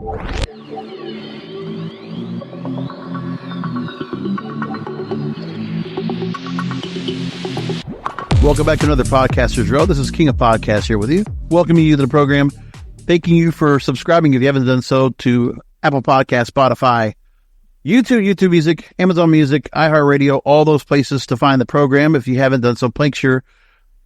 Welcome back to another Podcasters Row. This is King of Podcasts here with you. Welcoming you to the program. Thanking you for subscribing, if you haven't done so, to Apple Podcasts, Spotify, YouTube Music, Amazon Music, iHeartRadio, all those places to find the program. If you haven't done so, make sure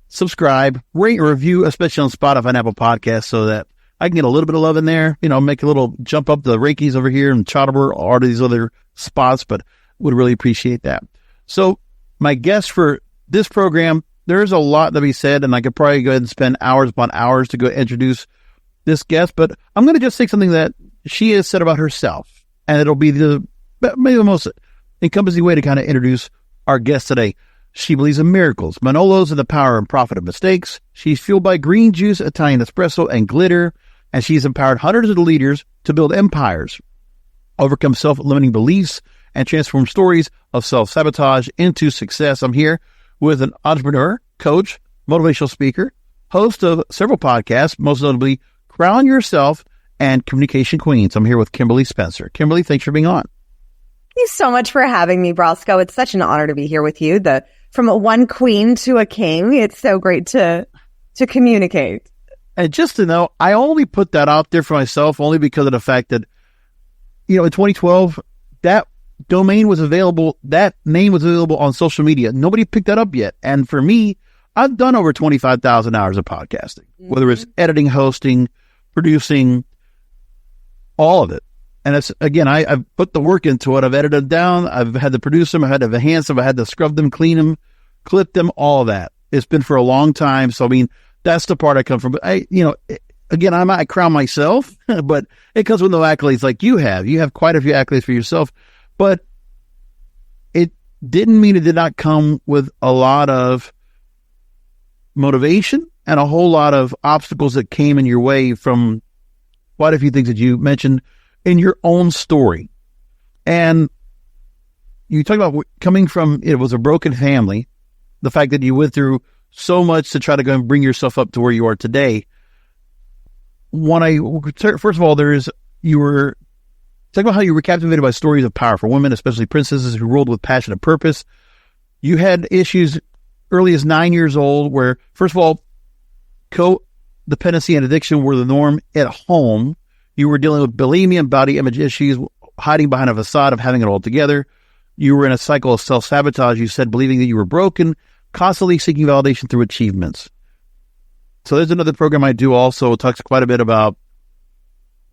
subscribe, rate, or review, especially on Spotify and Apple Podcasts, so that I can get a little bit of love in there, make a little jump up the rankings over here in Chartable or all these other spots, but would really appreciate that. So my guest for this program, there's a lot to be said, and I could probably go ahead and spend hours upon hours to go introduce this guest, but I'm going to just say something that she has said about herself, and it'll be maybe the most encompassing way to kind of introduce our guest today. She believes in miracles, Manolos, and the power and profit of mistakes. She's fueled by green juice, Italian espresso, and glitter, and she's empowered hundreds of leaders to build empires, overcome self-limiting beliefs, and transform stories of self-sabotage into success. I'm here with an entrepreneur, coach, motivational speaker, host of several podcasts, most notably Crown Yourself and Communication Queens. I'm here with Kimberly Spencer. Kimberly, thanks for being on. Thank you so much for having me, Brosco. It's such an honor to be here with you. From a one queen to a king, it's so great to communicate. And just to know, I only put that out there for myself only because of the fact that, in 2012, that domain was available, that name was available on social media. Nobody picked that up yet. And for me, I've done over 25,000 hours of podcasting, whether it's editing, hosting, producing, all of it. And it's, again, I've put the work into it. I've edited them down. I've had to produce them. I had to enhance them. I had to scrub them, clean them, clip them, all of that. It's been for a long time. So, that's the part I come from. But again, I crown myself, but it comes with no accolades like you have. You have quite a few accolades for yourself. But it didn't mean it did not come with a lot of motivation and a whole lot of obstacles that came in your way from quite a few things that you mentioned in your own story. And you talk about coming from, it was a broken family, the fact that you went through so much to try to go and bring yourself up to where you are today. First of all, you were talk about how you were captivated by stories of powerful women, especially princesses who ruled with passion and purpose. You had issues early as 9 years old where, first of all, codependency and addiction were the norm at home. You were dealing with bulimia and body image issues, hiding behind a facade of having it all together. You were in a cycle of self-sabotage, you said, believing that you were broken, constantly seeking validation through achievements. So there's another program I do also. It talks quite a bit about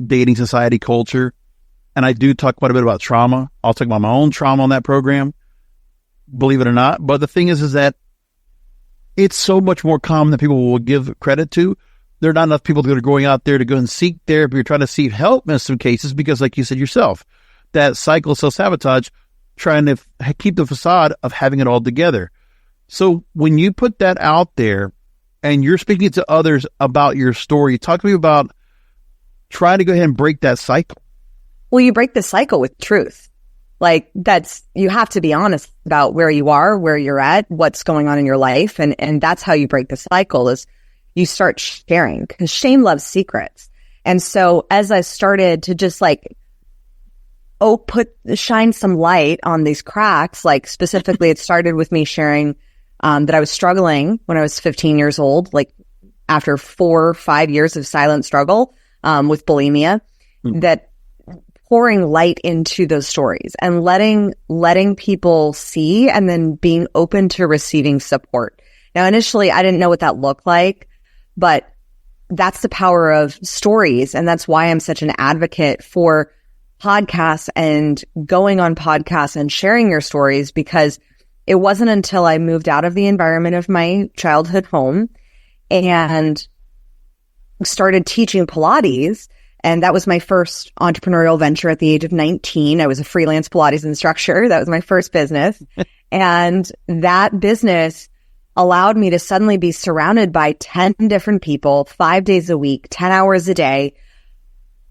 dating society culture. And I do talk quite a bit about trauma. I'll talk about my own trauma on that program, believe it or not. But the thing is that it's so much more common than people will give credit to. There are not enough people that are going out there to go and seek therapy or trying to seek help in some cases because, like you said yourself, that cycle of self-sabotage, trying to keep the facade of having it all together. So when you put that out there and you're speaking to others about your story, talk to me about trying to go ahead and break that cycle. Well, you break the cycle with truth. You have to be honest about where you are, where you're at, what's going on in your life. And that's how you break the cycle is you start sharing, because shame loves secrets. And so as I started to just shine some light on these cracks, specifically it started with me sharing that I was struggling when I was 15 years old, after 4 or 5 years of silent struggle with bulimia, that pouring light into those stories and letting people see and then being open to receiving support. Now, initially, I didn't know what that looked like, but that's the power of stories. And that's why I'm such an advocate for podcasts and going on podcasts and sharing your stories, because it wasn't until I moved out of the environment of my childhood home and started teaching Pilates. And that was my first entrepreneurial venture at the age of 19. I was a freelance Pilates instructor. That was my first business. And that business allowed me to suddenly be surrounded by 10 different people, 5 days a week, 10 hours a day,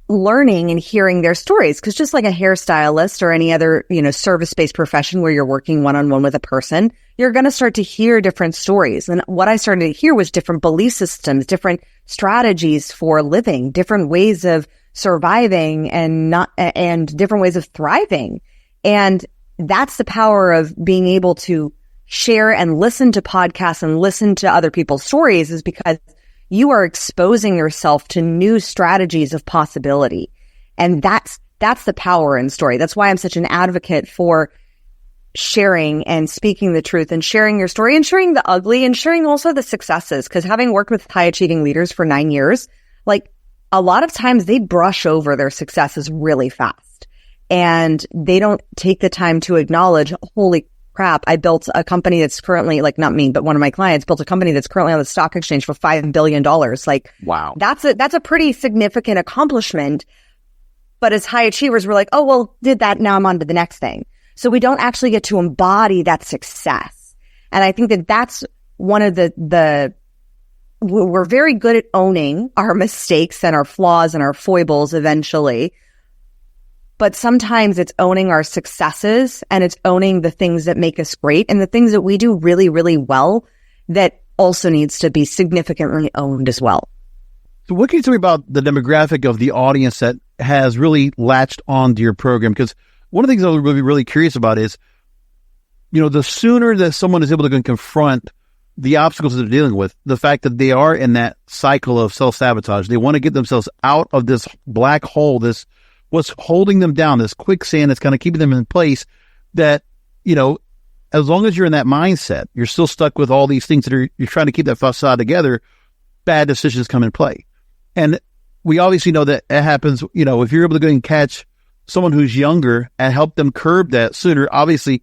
learning and hearing their stories. Because just like a hairstylist or any other, service-based profession where you're working one-on-one with a person, you're going to start to hear different stories. And what I started to hear was different belief systems, different strategies for living, different ways of surviving and different ways of thriving. And that's the power of being able to share and listen to podcasts and listen to other people's stories, is because you are exposing yourself to new strategies of possibility. And that's the power in story. That's why I'm such an advocate for sharing and speaking the truth and sharing your story and sharing the ugly and sharing also the successes. Because having worked with high achieving leaders for 9 years, like a lot of times they brush over their successes really fast and they don't take the time to acknowledge, holy crap, I built a company that's currently, like, not me, but one of my clients built a company that's currently on the stock exchange for $5 billion. Like, wow, that's a pretty significant accomplishment. But as high achievers, we're like, oh, well, did that. Now I'm on to the next thing. So we don't actually get to embody that success. And I think that that's one of we're very good at owning our mistakes and our flaws and our foibles eventually. But sometimes it's owning our successes and it's owning the things that make us great and the things that we do really, really well that also needs to be significantly owned as well. So what can you tell me about the demographic of the audience that has really latched on to your program? Because one of the things I'm really curious about is, the sooner that someone is able to confront the obstacles that they're dealing with, the fact that they are in that cycle of self-sabotage, they want to get themselves out of this black hole, this what's holding them down, this quicksand that's kind of keeping them in place, that, as long as you're in that mindset, you're still stuck with all these things that you're trying to keep that facade together, bad decisions come in play. And we obviously know that it happens, if you're able to go and catch someone who's younger and help them curb that sooner, obviously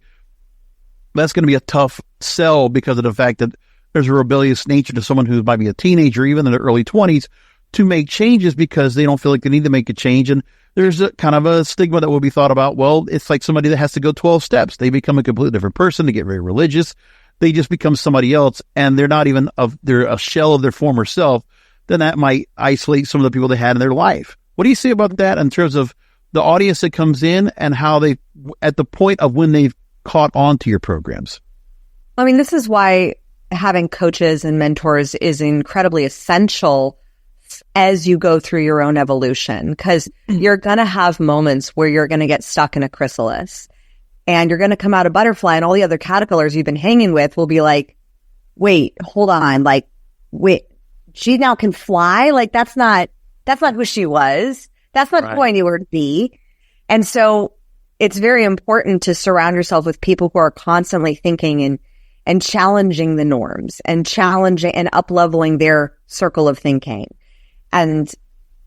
that's going to be a tough sell because of the fact that there's a rebellious nature to someone who might be a teenager, even in their early 20s, to make changes because they don't feel like they need to make a change. And there's a kind of a stigma that will be thought about, well, it's like somebody that has to go 12 steps. They become a completely different person. They get very religious. They just become somebody else, and they're not even they're a shell of their former self. Then that might isolate some of the people they had in their life. What do you say about that in terms of the audience that comes in and how they, at the point of when they've caught on to your programs? I mean, this is why having coaches and mentors is incredibly essential as you go through your own evolution, because you're going to have moments where you're going to get stuck in a chrysalis and you're going to come out a butterfly, and all the other caterpillars you've been hanging with will be like, wait, hold on. Like, wait, she now can fly? Like, that's not who she was. That's not who I knew her to be. And so it's very important to surround yourself with people who are constantly thinking and challenging the norms and challenging and up-leveling their circle of thinking. And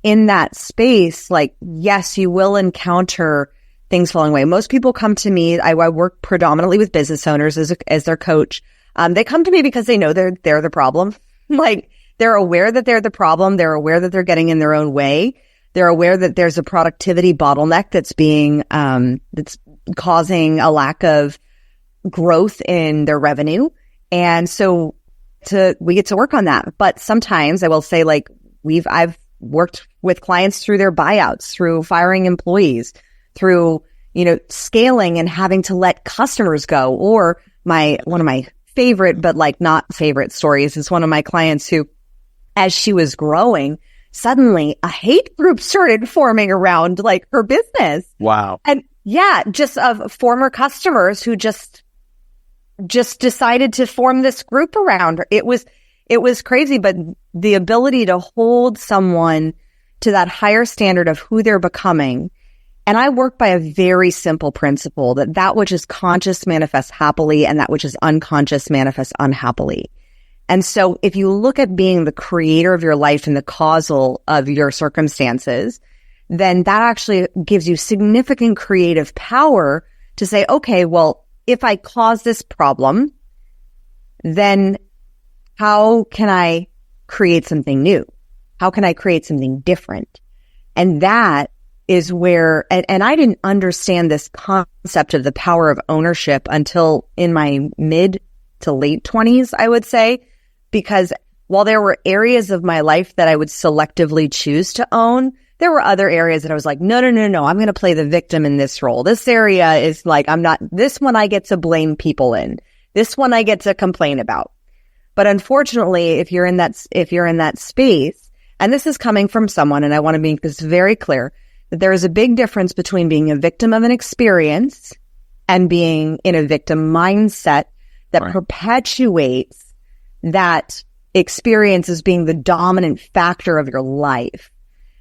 in that space, like, yes, you will encounter things falling away. Most people come to me. I work predominantly with business owners as their coach. They come to me because they know they're the problem. Like, they're aware that they're the problem. They're aware that they're getting in their own way. They're aware that there's a productivity bottleneck that's that's causing a lack of growth in their revenue. And so we get to work on that. But sometimes I will say, like, I've worked with clients through their buyouts, through firing employees, through, scaling and having to let customers go. Or one of my favorite, but like not favorite stories is one of my clients who, as she was growing, suddenly a hate group started forming around like her business. Wow. And yeah, just of former customers who just decided to form this group around her. It was crazy, but the ability to hold someone to that higher standard of who they're becoming. And I work by a very simple principle that which is conscious manifests happily, and that which is unconscious manifests unhappily. And so if you look at being the creator of your life and the causal of your circumstances, then that actually gives you significant creative power to say, okay, well, if I cause this problem, then how can I create something new? How can I create something different? And that is where, and I didn't understand this concept of the power of ownership until in my mid to late 20s, I would say, because while there were areas of my life that I would selectively choose to own, there were other areas that I was like, no, I'm going to play the victim in this role. This area is like, this one I get to blame people in. This one I get to complain about. But unfortunately, if you're in that space, And this is coming from someone, and I want to make this very clear, that there is a big difference between being a victim of an experience and being in a victim mindset that perpetuates that experience as being the dominant factor of your life.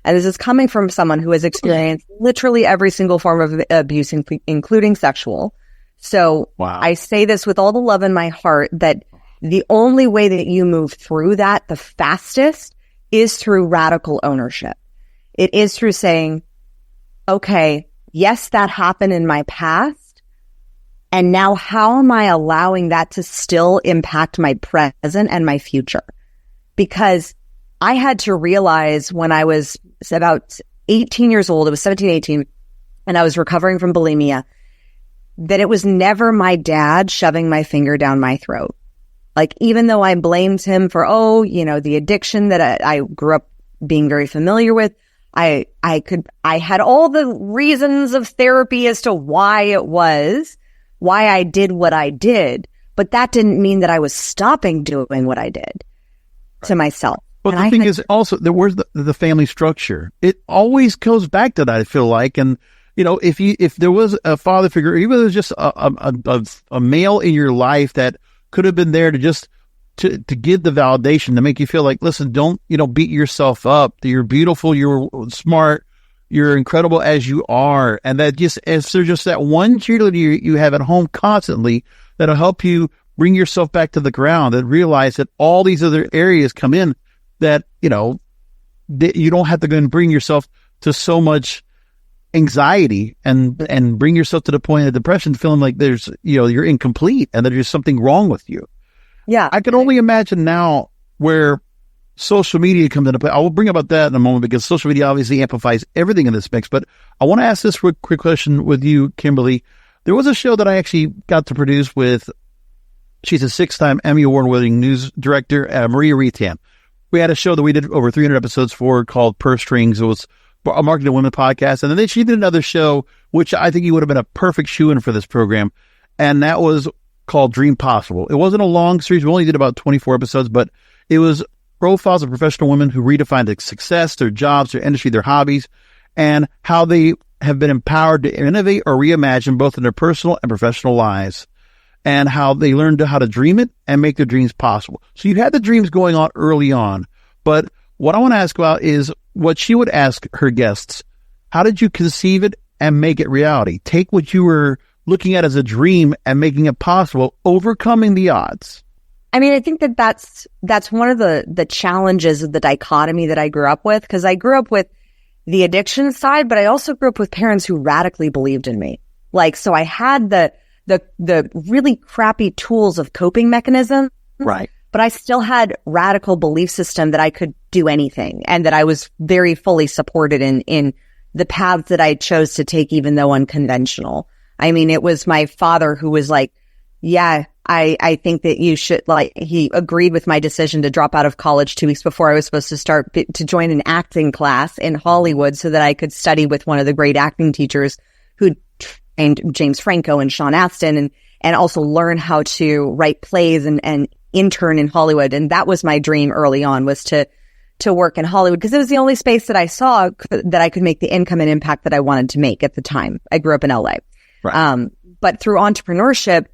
And this is coming from someone who has experienced literally every single form of abuse, including sexual. So I say this with all the love in my heart, that the only way that you move through that the fastest is through radical ownership. It is through saying, okay, yes, that happened in my past. And now how am I allowing that to still impact my present and my future? Because I had to realize when I was about 18 years old, it was 17, 18, and I was recovering from bulimia, that it was never my dad shoving my finger down my throat. Like, even though I blamed him for, the addiction that I grew up being very familiar with, I had all the reasons of therapy as to why I did what I did, but that didn't mean that I was stopping doing what I did to myself. But the thing is also, where's the family structure? It always goes back to that, I feel like. And, if there was a father figure, even if it was just a male in your life that could have been there to just to give the validation, to make you feel like, listen, don't, beat yourself up, that you're beautiful, you're smart, you're incredible as you are. And that just, if there's just that one cheerleader you have at home constantly, that'll help you bring yourself back to the ground and realize that all these other areas come in, that, that you don't have to go and bring yourself to so much anxiety and bring yourself to the point of depression, feeling like there's, you're incomplete and that there's something wrong with you. Yeah. I can only imagine now where social media comes into play. I will bring about that in a moment, because social media obviously amplifies everything in this mix. But I want to ask this quick question with you, Kimberly. There was a show that I actually got to produce with, she's a 6-time Emmy Award-winning news director, Maria Retan. We had a show that we did over 300 episodes for called Purse Strings. It was a Marketing Women podcast. And then she did another show, which I think you would have been a perfect shoe-in for this program. And that was called Dream Possible. It wasn't a long series. We only did about 24 episodes, but it was profiles of professional women who redefined their success, their jobs, their industry, their hobbies, and how they have been empowered to innovate or reimagine both in their personal and professional lives, and how they learned how to dream it and make their dreams possible. So you had the dreams going on early on, but what I want to ask about is what she would ask her guests. How did you conceive it and make it reality? Take what you were looking at as a dream and making it possible, overcoming the odds. I mean, I think that's one of the challenges of the dichotomy that I grew up with, because I grew up with the addiction side, but I also grew up with parents who radically believed in me. Like, so I had the really crappy tools of coping mechanism. Right. But I still had radical belief system that I could do anything, and that I was very fully supported in the paths that I chose to take, even though unconventional. I mean, it was my father who was like, yeah, I think that you should, like, he agreed with my decision to drop out of college 2 weeks before I was supposed to join an acting class in Hollywood so that I could study with one of the great acting teachers who trained James Franco and Sean Astin, and also learn how to write plays and intern in Hollywood. And that was my dream early on, was to work in Hollywood, because it was the only space that I saw that I could make the income and impact that I wanted to make at the time. I grew up in LA. Right. But through entrepreneurship,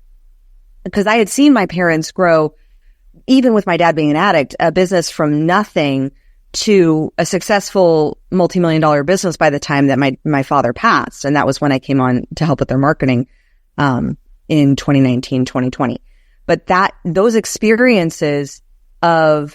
because I had seen my parents grow, even with my dad being an addict, a business from nothing to a successful multi-million-dollar business by the time that my father passed. And that was when I came on to help with their marketing in 2019, 2020. But those experiences so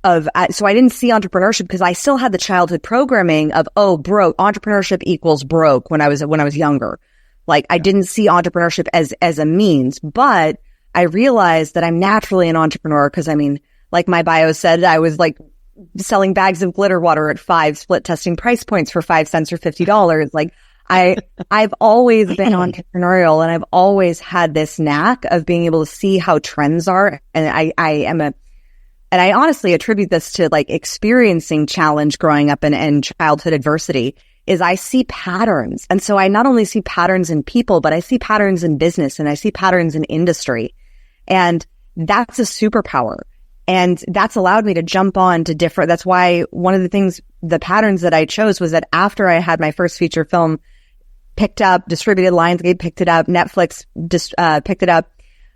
I didn't see entrepreneurship because I still had the childhood programming of, broke, entrepreneurship equals broke when I was younger. Like, I didn't see entrepreneurship as a means, but I realized that I'm naturally an entrepreneur, because, I mean, like my bio said, I was like selling bags of glitter water at 5, split testing price points for 5 cents or $50. Like, I've always been entrepreneurial, and I've always had this knack of being able to see how trends are. And and I honestly attribute this to like experiencing challenge growing up and childhood adversity, is I see patterns. And so I not only see patterns in people, but I see patterns in business, and I see patterns in industry. And that's a superpower. And that's allowed me to jump on to different, that's why one of the things, the patterns that I chose was that after I had my first feature film picked up, distributed, Lionsgate picked it up, Netflix picked it up.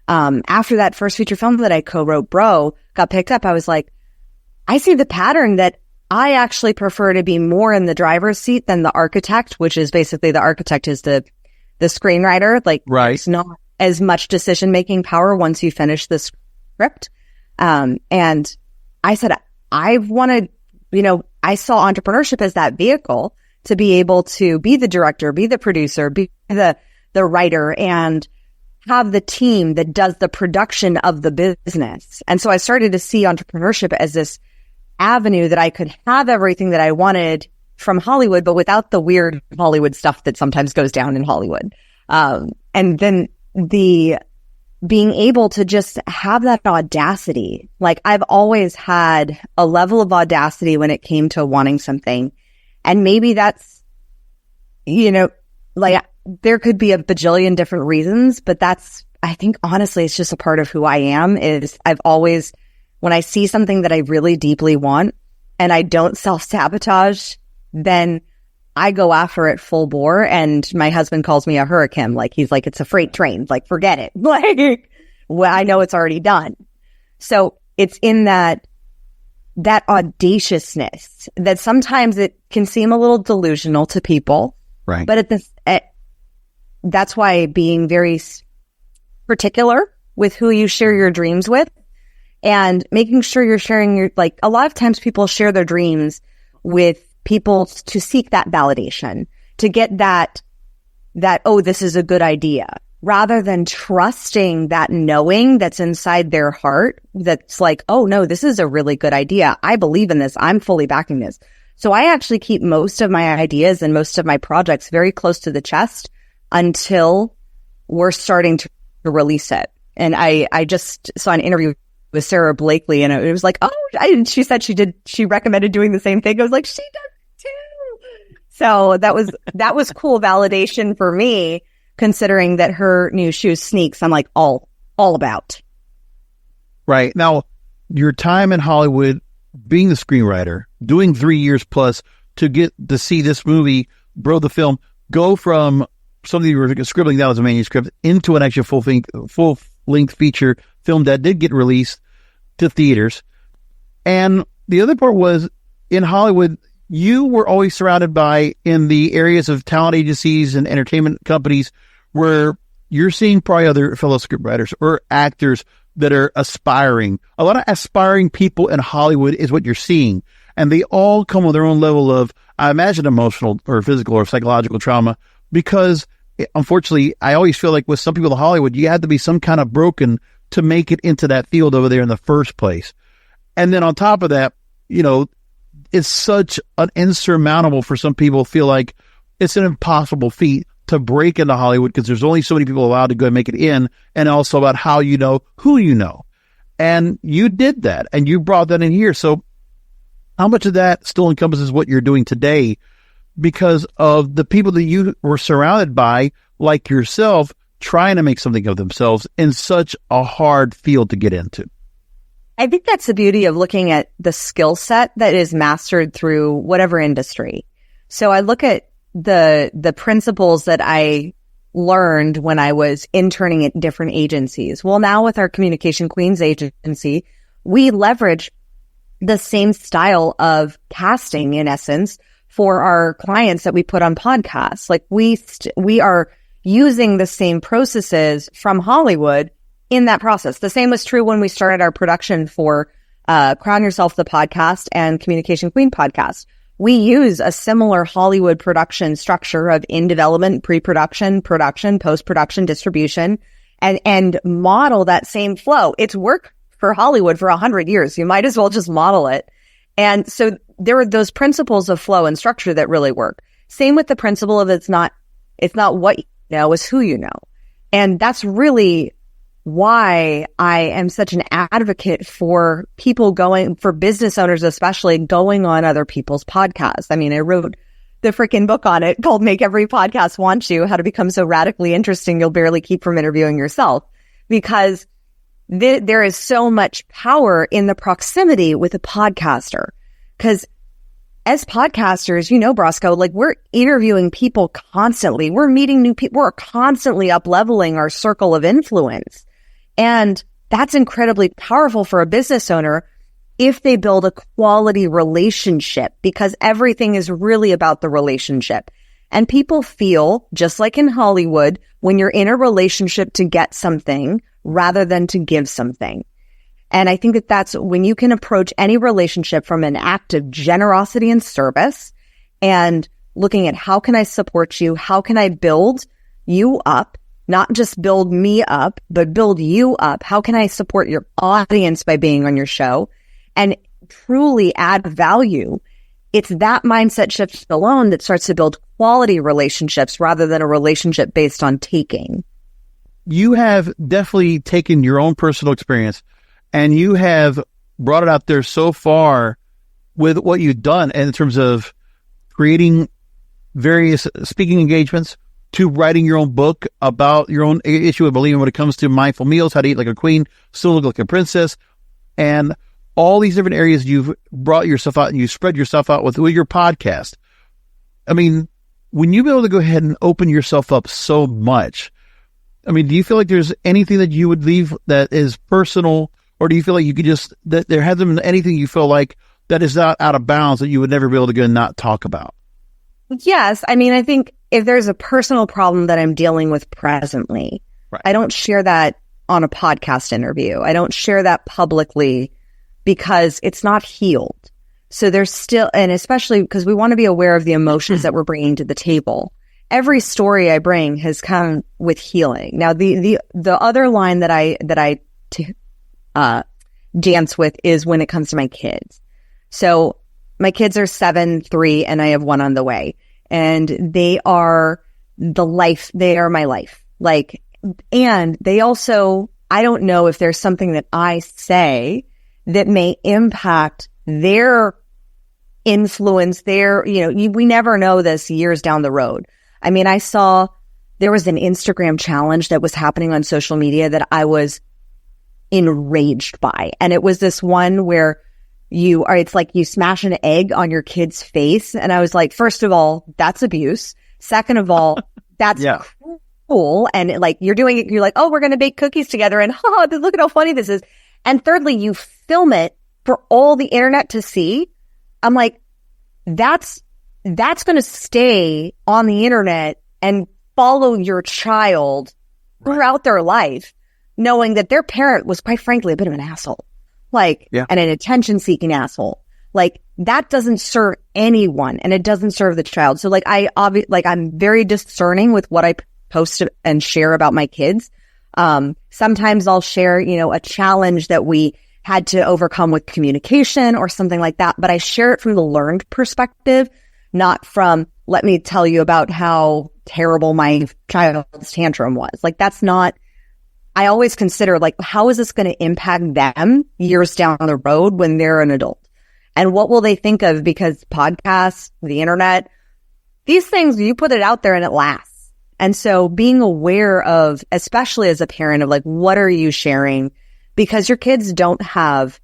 After that first feature film that I co-wrote, Bro, got picked up, I was like, I see the pattern that I actually prefer to be more in the driver's seat than the architect, which is basically the architect is the screenwriter. Like, right. It's not as much decision-making power once you finish the script. And I said, I wanted, I saw entrepreneurship as that vehicle to be able to be the director, be the producer, be the writer, and have the team that does the production of the business. And so I started to see entrepreneurship as this avenue that I could have everything that I wanted from Hollywood, but without the weird Hollywood stuff that sometimes goes down in Hollywood. And then the being able to just have that audacity. Like, I've always had a level of audacity when it came to wanting something. And maybe that's, like, there could be a bajillion different reasons, but that's, I think, honestly, it's just a part of who I am. Is I've always, when I see something that I really deeply want and I don't self-sabotage, then I go after it full bore. And my husband calls me a hurricane. Like, he's like, it's a freight train. Like, forget it. Like, well, I know it's already done. So it's in that audaciousness that sometimes it can seem a little delusional to people. Right. But that's why being very particular with who you share your dreams with and making sure you're sharing like, a lot of times people share their dreams with people to seek that validation, to get that, oh, this is a good idea, rather than trusting that knowing that's inside their heart. That's like, oh no, this is a really good idea. I believe in this. I'm fully backing this. So I actually keep most of my ideas and most of my projects very close to the chest until we're starting to release it. And I just saw an interview with Sarah Blakely, and it was like, oh, she said she recommended doing the same thing. I was like, she does too. So that was cool validation for me, considering that her new shoes, Sneaks, I'm like all about. Right. Now, your time in Hollywood, being the screenwriter, doing 3 years plus to get to see this movie, Bro, the film, go from something you were scribbling down as a manuscript into an actual full-length feature film that did get released to theaters. And the other part was, in Hollywood, you were always surrounded by, in the areas of talent agencies and entertainment companies, where you're seeing probably other fellow scriptwriters or actors that are aspiring. A lot of aspiring people in Hollywood is what you're seeing. And they all come with their own level of, I imagine, emotional or physical or psychological trauma, because unfortunately, I always feel like with some people in Hollywood, you had to be some kind of broken to make it into that field over there in the first place. And then on top of that, it's such an insurmountable, for some people, feel like it's an impossible feat to break into Hollywood because there's only so many people allowed to go and make it in, and also about how you know who you know. And you did that, and you brought that in here. So how much of that still encompasses what you're doing today because of the people that you were surrounded by, like yourself, trying to make something of themselves in such a hard field to get into? I think that's the beauty of looking at the skill set that is mastered through whatever industry. So I look at the principles that I learned when I was interning at different agencies. Well, now with our Communication Queens agency, we leverage the same style of casting, in essence, for our clients that we put on podcasts. Like, we are using the same processes from Hollywood in that process. The same was true when we started our production for Crown Yourself, the podcast, and Communication Queen podcast. We use a similar Hollywood production structure of in development, pre-production, production, post-production, distribution, and model that same flow. It's worked for Hollywood for 100 years. You might as well just model it. And so there are those principles of flow and structure that really work. Same with the principle of it's not what you know, it's who you know. And that's really why I am such an advocate for people for business owners especially, going on other people's podcasts. I mean, I wrote the freaking book on it called Make Every Podcast Want You, How to Become So Radically Interesting You'll Barely Keep from Interviewing Yourself. Because there is so much power in the proximity with a podcaster. Because as podcasters, you know, Brosco, like we're interviewing people constantly. We're meeting new people. We're constantly up-leveling our circle of influence. And that's incredibly powerful for a business owner if they build a quality relationship, because everything is really about the relationship. And people feel, just like in Hollywood, when you're in a relationship to get something rather than to give something. And I think that that's when you can approach any relationship from an act of generosity and service and looking at how can I support you? How can I build you up? Not just build me up, but build you up. How can I support your audience by being on your show and truly add value? It's that mindset shift alone that starts to build quality relationships rather than a relationship based on taking. You have definitely taken your own personal experience and you have brought it out there so far with what you've done in terms of creating various speaking engagements to writing your own book about your own issue of believing when it comes to mindful meals, how to eat like a queen, still look like a princess, and all these different areas you've brought yourself out and you spread yourself out with your podcast. I mean, when you be able to go ahead and open yourself up so much, I mean, do you feel like there's anything that you would leave that is personal, or do you feel like you could just, that there hasn't been anything you feel like that is not out of bounds that you would never be able to go and not talk about? Yes. I mean, I think if there's a personal problem that I'm dealing with presently, right, I don't share that on a podcast interview. I don't share that publicly because it's not healed. So there's still, and especially because we want to be aware of the emotions that we're bringing to the table. Every story I bring has come with healing. Now, the other line that I dance with is when it comes to my kids. So my kids are 7, 3, and I have 1 on the way. And they are they are my life. Like, and they also, I don't know if there's something that I say that may impact their influence, we never know this years down the road. I mean, I saw there was an Instagram challenge that was happening on social media that I was enraged by. And it was this one where it's like you smash an egg on your kid's face. And I was like, first of all, that's abuse. Second of all, that's cruel. And you're doing it, you're like, oh, we're going to bake cookies together. And look at how funny this is. And thirdly, you film it for all the internet to see. I'm like, that's going to stay on the internet and follow your child throughout their life, knowing that their parent was quite frankly a bit of an asshole, and an attention-seeking asshole. Like, that doesn't serve anyone, and it doesn't serve the child. So, I'm very discerning with what I post and share about my kids. Sometimes I'll share, a challenge that we had to overcome with communication or something like that, but I share it from the learned perspective, not from, let me tell you about how terrible my child's tantrum was. Like, that's not, I always consider, how is this going to impact them years down the road when they're an adult? And what will they think of? Because podcasts, the internet, these things, you put it out there and it lasts. And so being aware of, especially as a parent, of what are you sharing? Because your kids don't have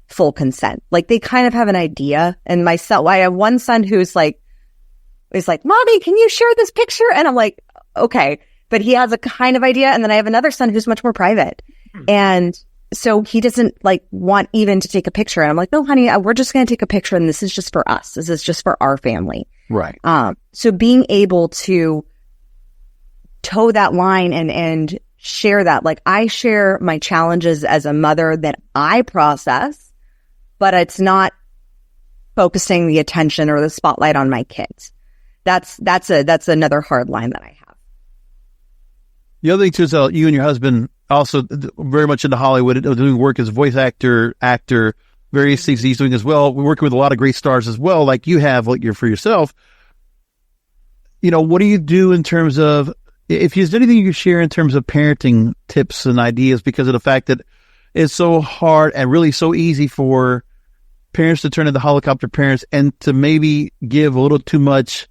full consent. They kind of have an idea. And myself, I have one son who's is like, Mommy, can you share this picture? And I'm like, okay. But he has a kind of idea. And then I have another son who's much more private. And so he doesn't want even to take a picture. And I'm like, no, honey, we're just going to take a picture. And this is just for us. This is just for our family. Right. So being able to toe that line and share that, I share my challenges as a mother that I process, but it's not focusing the attention or the spotlight on my kids. That's another hard line that I have. The other thing too is you and your husband also very much into Hollywood, doing work as a voice actor, various things he's doing as well. We're working with a lot of great stars as well, like you have, you're for yourself. What do you do in terms of, if there's anything you can share in terms of parenting tips and ideas, because of the fact that it's so hard and really so easy for parents to turn into helicopter parents and to maybe give a little too much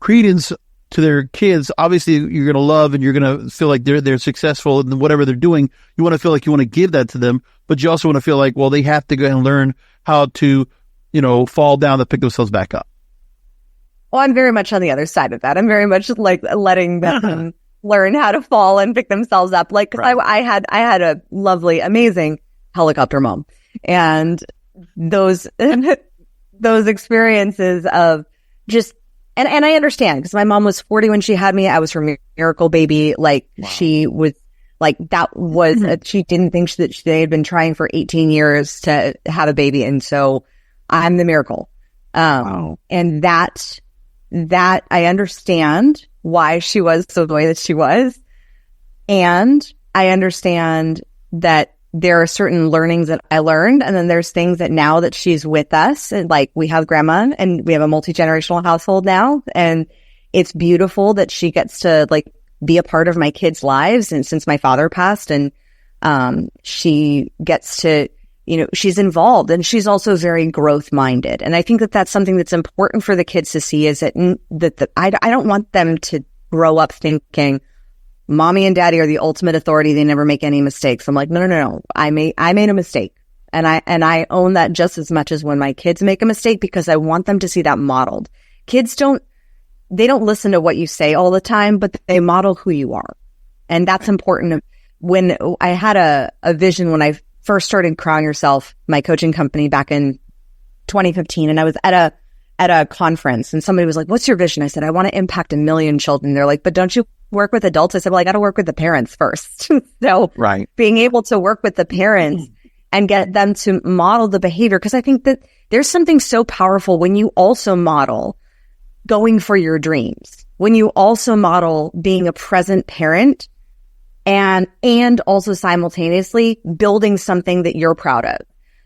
credence to their kids, obviously you're going to love and you're going to feel like they're successful in whatever they're doing. You want to feel like you want to give that to them, but you also want to feel like, well, they have to go and learn how to, fall down to pick themselves back up. Well, I'm very much on the other side of that. I'm very much like letting them learn how to fall and pick themselves up. Like, 'cause Right. I had a lovely, amazing helicopter mom, and those experiences of just, and I understand, because my mom was 40 when she had me. I was her miracle baby. Like, Wow. she was like, that was, she didn't think that they had been trying for 18 years to have a baby. And so I'm the miracle. Wow. And that I understand why she was the way that she was. And I understand that there are certain learnings that I learned. And then there's things that now that she's with us, and like, we have grandma and we have a multi-generational household now. And it's beautiful that she gets to like be a part of my kids' lives. And since my father passed, and she gets to, she's involved, and she's also very growth minded. And I think that that's something that's important for the kids to see, is that I don't want them to grow up thinking mommy and daddy are the ultimate authority. They never make any mistakes. I'm like, no. I made a mistake. And I own that just as much as when my kids make a mistake, because I want them to see that modeled. Kids don't listen to what you say all the time, but they model who you are. And that's important. When I had a vision when I first started Crown Yourself, my coaching company, back in 2015, and I was at a conference, and somebody was like, "What's your vision?" I said, "I want to impact 1 million children." They're like, "But don't you work with adults?" I said, "Well, I got to work with the parents first." So Right. being able to work with the parents and get them to model the behavior, because I think that there's something so powerful when you also model going for your dreams, when you also model being a present parent, and also simultaneously building something that you're proud of.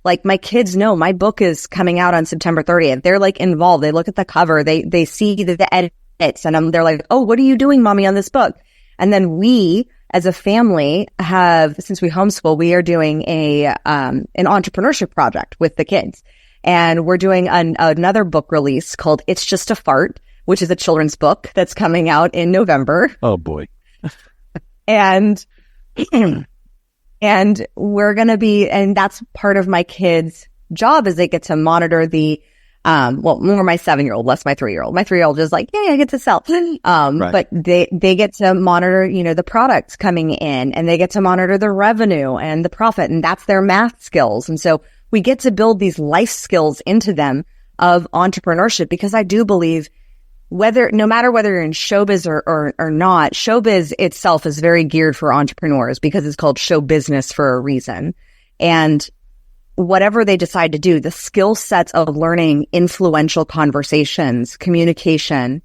Like, my kids know my book is coming out on September 30th. They're like involved. They look at the cover. They see the edits, and they're like, "Oh, what are you doing, mommy, on this book?" And then we, as a family, since we homeschool, we are doing an entrepreneurship project with the kids. And we're doing another book release called It's Just a Fart, which is a children's book that's coming out in November. Oh boy. And we're going to be, and that's part of my kids' job, is they get to monitor the, more my 7-year-old, less my 3-year-old. My 3-year-old is like, "Yeah, I get to sell." Right. But they get to monitor, the products coming in, and they get to monitor the revenue and the profit, and that's their math skills. And so we get to build these life skills into them of entrepreneurship, because I do believe no matter whether you're in showbiz or not, showbiz itself is very geared for entrepreneurs, because it's called show business for a reason. And whatever they decide to do, the skill sets of learning influential conversations, communication,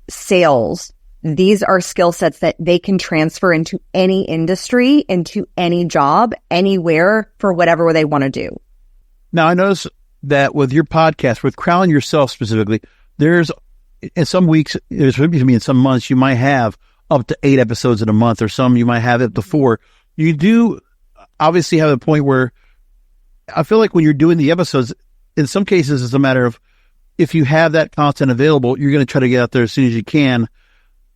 sales, these are skill sets that they can transfer into any industry, into any job, anywhere, for whatever they want to do. Now, I notice that with your podcast, with Crown Yourself specifically, there's, in some weeks, in some months, you might have up to 8 episodes in a month, or some you might have up to 4. You do obviously have a point where I feel like when you're doing the episodes, in some cases, it's a matter of, if you have that content available, you're going to try to get out there as soon as you can.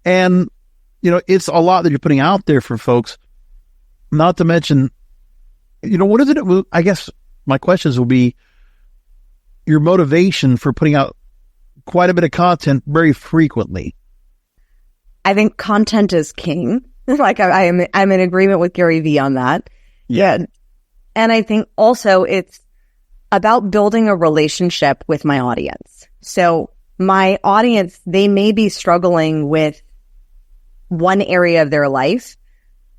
And, it's a lot that you're putting out there for folks, not to mention, what is it? I guess my questions will be your motivation for putting out quite a bit of content very frequently. I think content is king. Like, I'm in agreement with Gary Vee on that. Yeah. And I think also it's about building a relationship with my audience. So my audience, they may be struggling with one area of their life,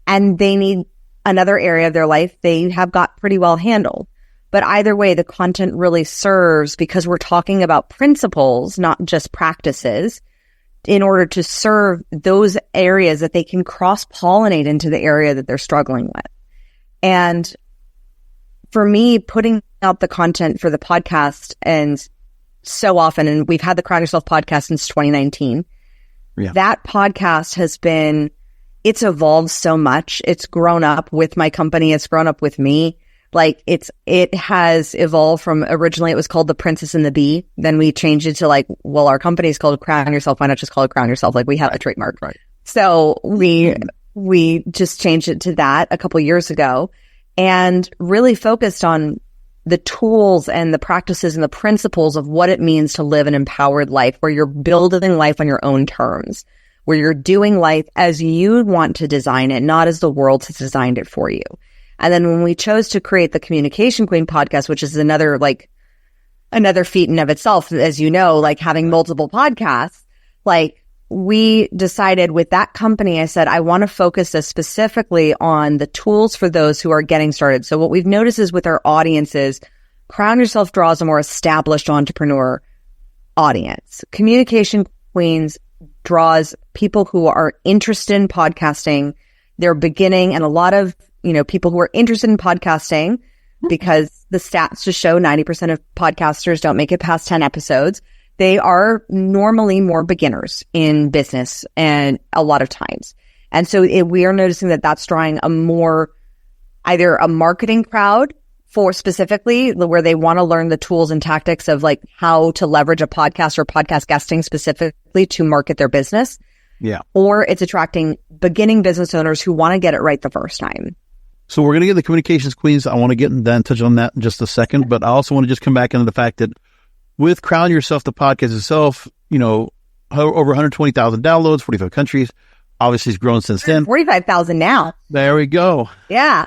and they need another area of their life they have got pretty well handled. But either way, the content really serves, because we're talking about principles, not just practices, in order to serve those areas that they can cross-pollinate into the area that they're struggling with. And for me, putting out the content for the podcast, and so often, and we've had the Crown Yourself podcast since 2019, that podcast has been, it's evolved so much. It's grown up with my company. It's grown up with me. Like it has evolved from originally it was called The Princess and the Bee. Then we changed it to like, well, our company is called Crown Yourself. Why not just call it Crown Yourself? Like we have a trademark. Right. So we just changed it to that a couple years ago and really focused on the tools and the practices and the principles of what it means to live an empowered life where you're building life on your own terms, where you're doing life as you want to design it, not as the world has designed it for you. And then when we chose to create the Communication Queen podcast, which is another feat in of itself, as you know, like having multiple podcasts, like we decided with that company, I said, I want to focus us specifically on the tools for those who are getting started. So what we've noticed is with our audiences, Crown Yourself draws a more established entrepreneur audience. Communication Queens draws people who are interested in podcasting. They're beginning, and a lot of people who are interested in podcasting, because the stats just show 90% of podcasters don't make it past 10 episodes. They are normally more beginners in business and a lot of times. And so we are noticing that that's drawing either a marketing crowd for specifically where they want to learn the tools and tactics of like how to leverage a podcast or podcast guesting specifically to market their business. Yeah. Or it's attracting beginning business owners who want to get it right the first time. So we're going to get the Communications Queens. I want to get and touch on that in just a second, but I also want to just come back into the fact that with Crown Yourself, the podcast itself, over 120,000 downloads, 45 countries. Obviously, it's grown since then. 45,000 now. There we go. Yeah.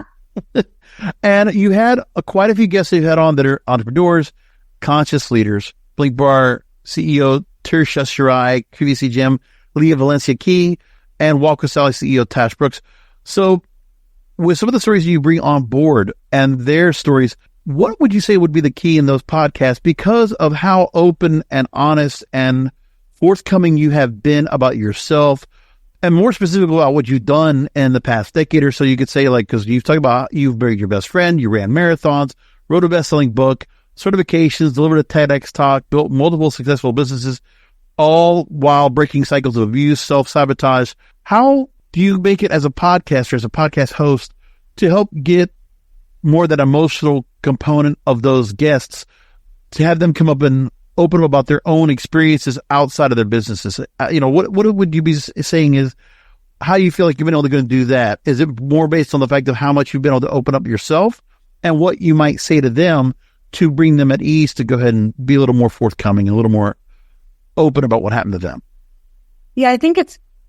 And you had quite a few guests that you've had on that are entrepreneurs, conscious leaders. Blink Bar CEO Tersha Shirai, QVC Gem, Leah Valencia Key, and Walk with Sally CEO Tash Brooks. So with some of the stories you bring on board and their stories, what would you say would be the key in those podcasts because of how open and honest and forthcoming you have been about yourself, and more specifically about what you've done in the past decade or so? You could say, like, because you've talked about you've buried your best friend, you ran marathons, wrote a best-selling book, certifications, delivered a TEDx talk, built multiple successful businesses, all while breaking cycles of abuse, self-sabotage. How do you make it as a podcaster, as a podcast host, to help get more that emotional component of those guests, to have them come up and open up about their own experiences outside of their businesses? What would you be saying is how you feel like you've been able to go and do that? Is it more based on the fact of how much you've been able to open up yourself and what you might say to them to bring them at ease to go ahead and be a little more forthcoming, a little more open about what happened to them? Yeah, I think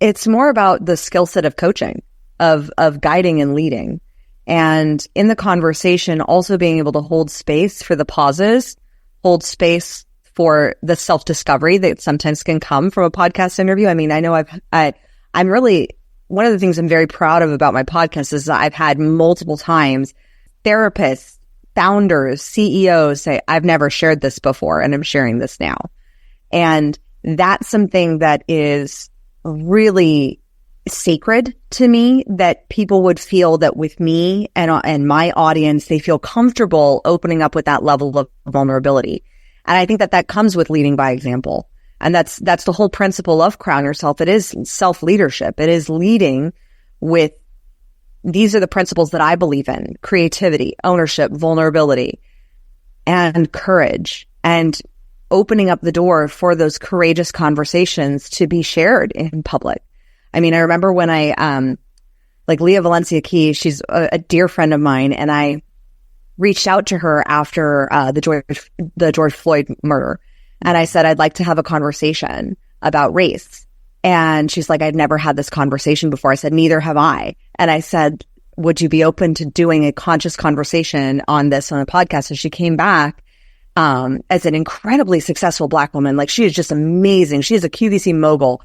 it's more about the skill set of coaching, of guiding and leading. And in the conversation, also being able to hold space for the pauses, hold space for the self-discovery that sometimes can come from a podcast interview. I mean, I know I'm really, one of the things I'm very proud of about my podcast is that I've had multiple times therapists, founders, CEOs say, I've never shared this before and I'm sharing this now. And that's something that is really sacred to me, that people would feel that with me and my audience, they feel comfortable opening up with that level of vulnerability. And I think that comes with leading by example. And that's the whole principle of Crown Yourself. It is self-leadership. It is leading with, these are the principles that I believe in: creativity, ownership, vulnerability, and courage, and opening up the door for those courageous conversations to be shared in public. I mean, I remember when like Leah Valencia Key, she's a dear friend of mine, and I reached out to her after the George Floyd murder. And I said, I'd like to have a conversation about race. And she's like, I'd never had this conversation before. I said, neither have I. And I said, would you be open to doing a conscious conversation on this on a podcast? And she came back as an incredibly successful Black woman. Like, she is just amazing. She is a QVC mogul.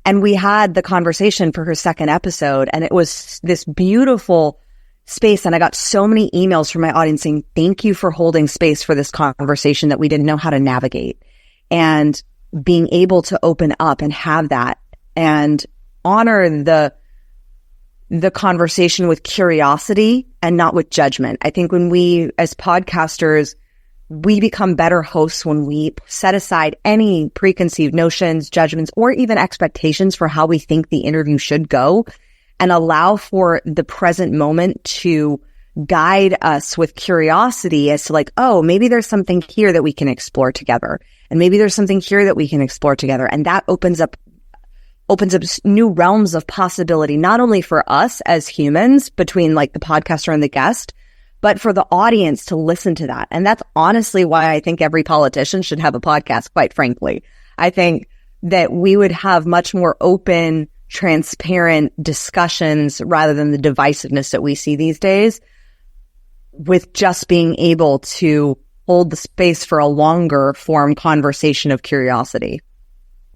And we had the conversation for her second episode, and it was this beautiful space. And I got so many emails from my audience saying, thank you for holding space for this conversation that we didn't know how to navigate. And being able to open up and have that and honor the conversation with curiosity and not with judgment. I think when we, as podcasters, we become better hosts when we set aside any preconceived notions, judgments, or even expectations for how we think the interview should go, and allow for the present moment to guide us with curiosity as to like, oh, maybe there's something here that we can explore together. And maybe there's something here that we can explore together. And that opens up new realms of possibility, not only for us as humans between like the podcaster and the guest, but for the audience to listen to that. And that's honestly why I think every politician should have a podcast, quite frankly. I think that we would have much more open, transparent discussions rather than the divisiveness that we see these days, with just being able to hold the space for a longer form conversation of curiosity.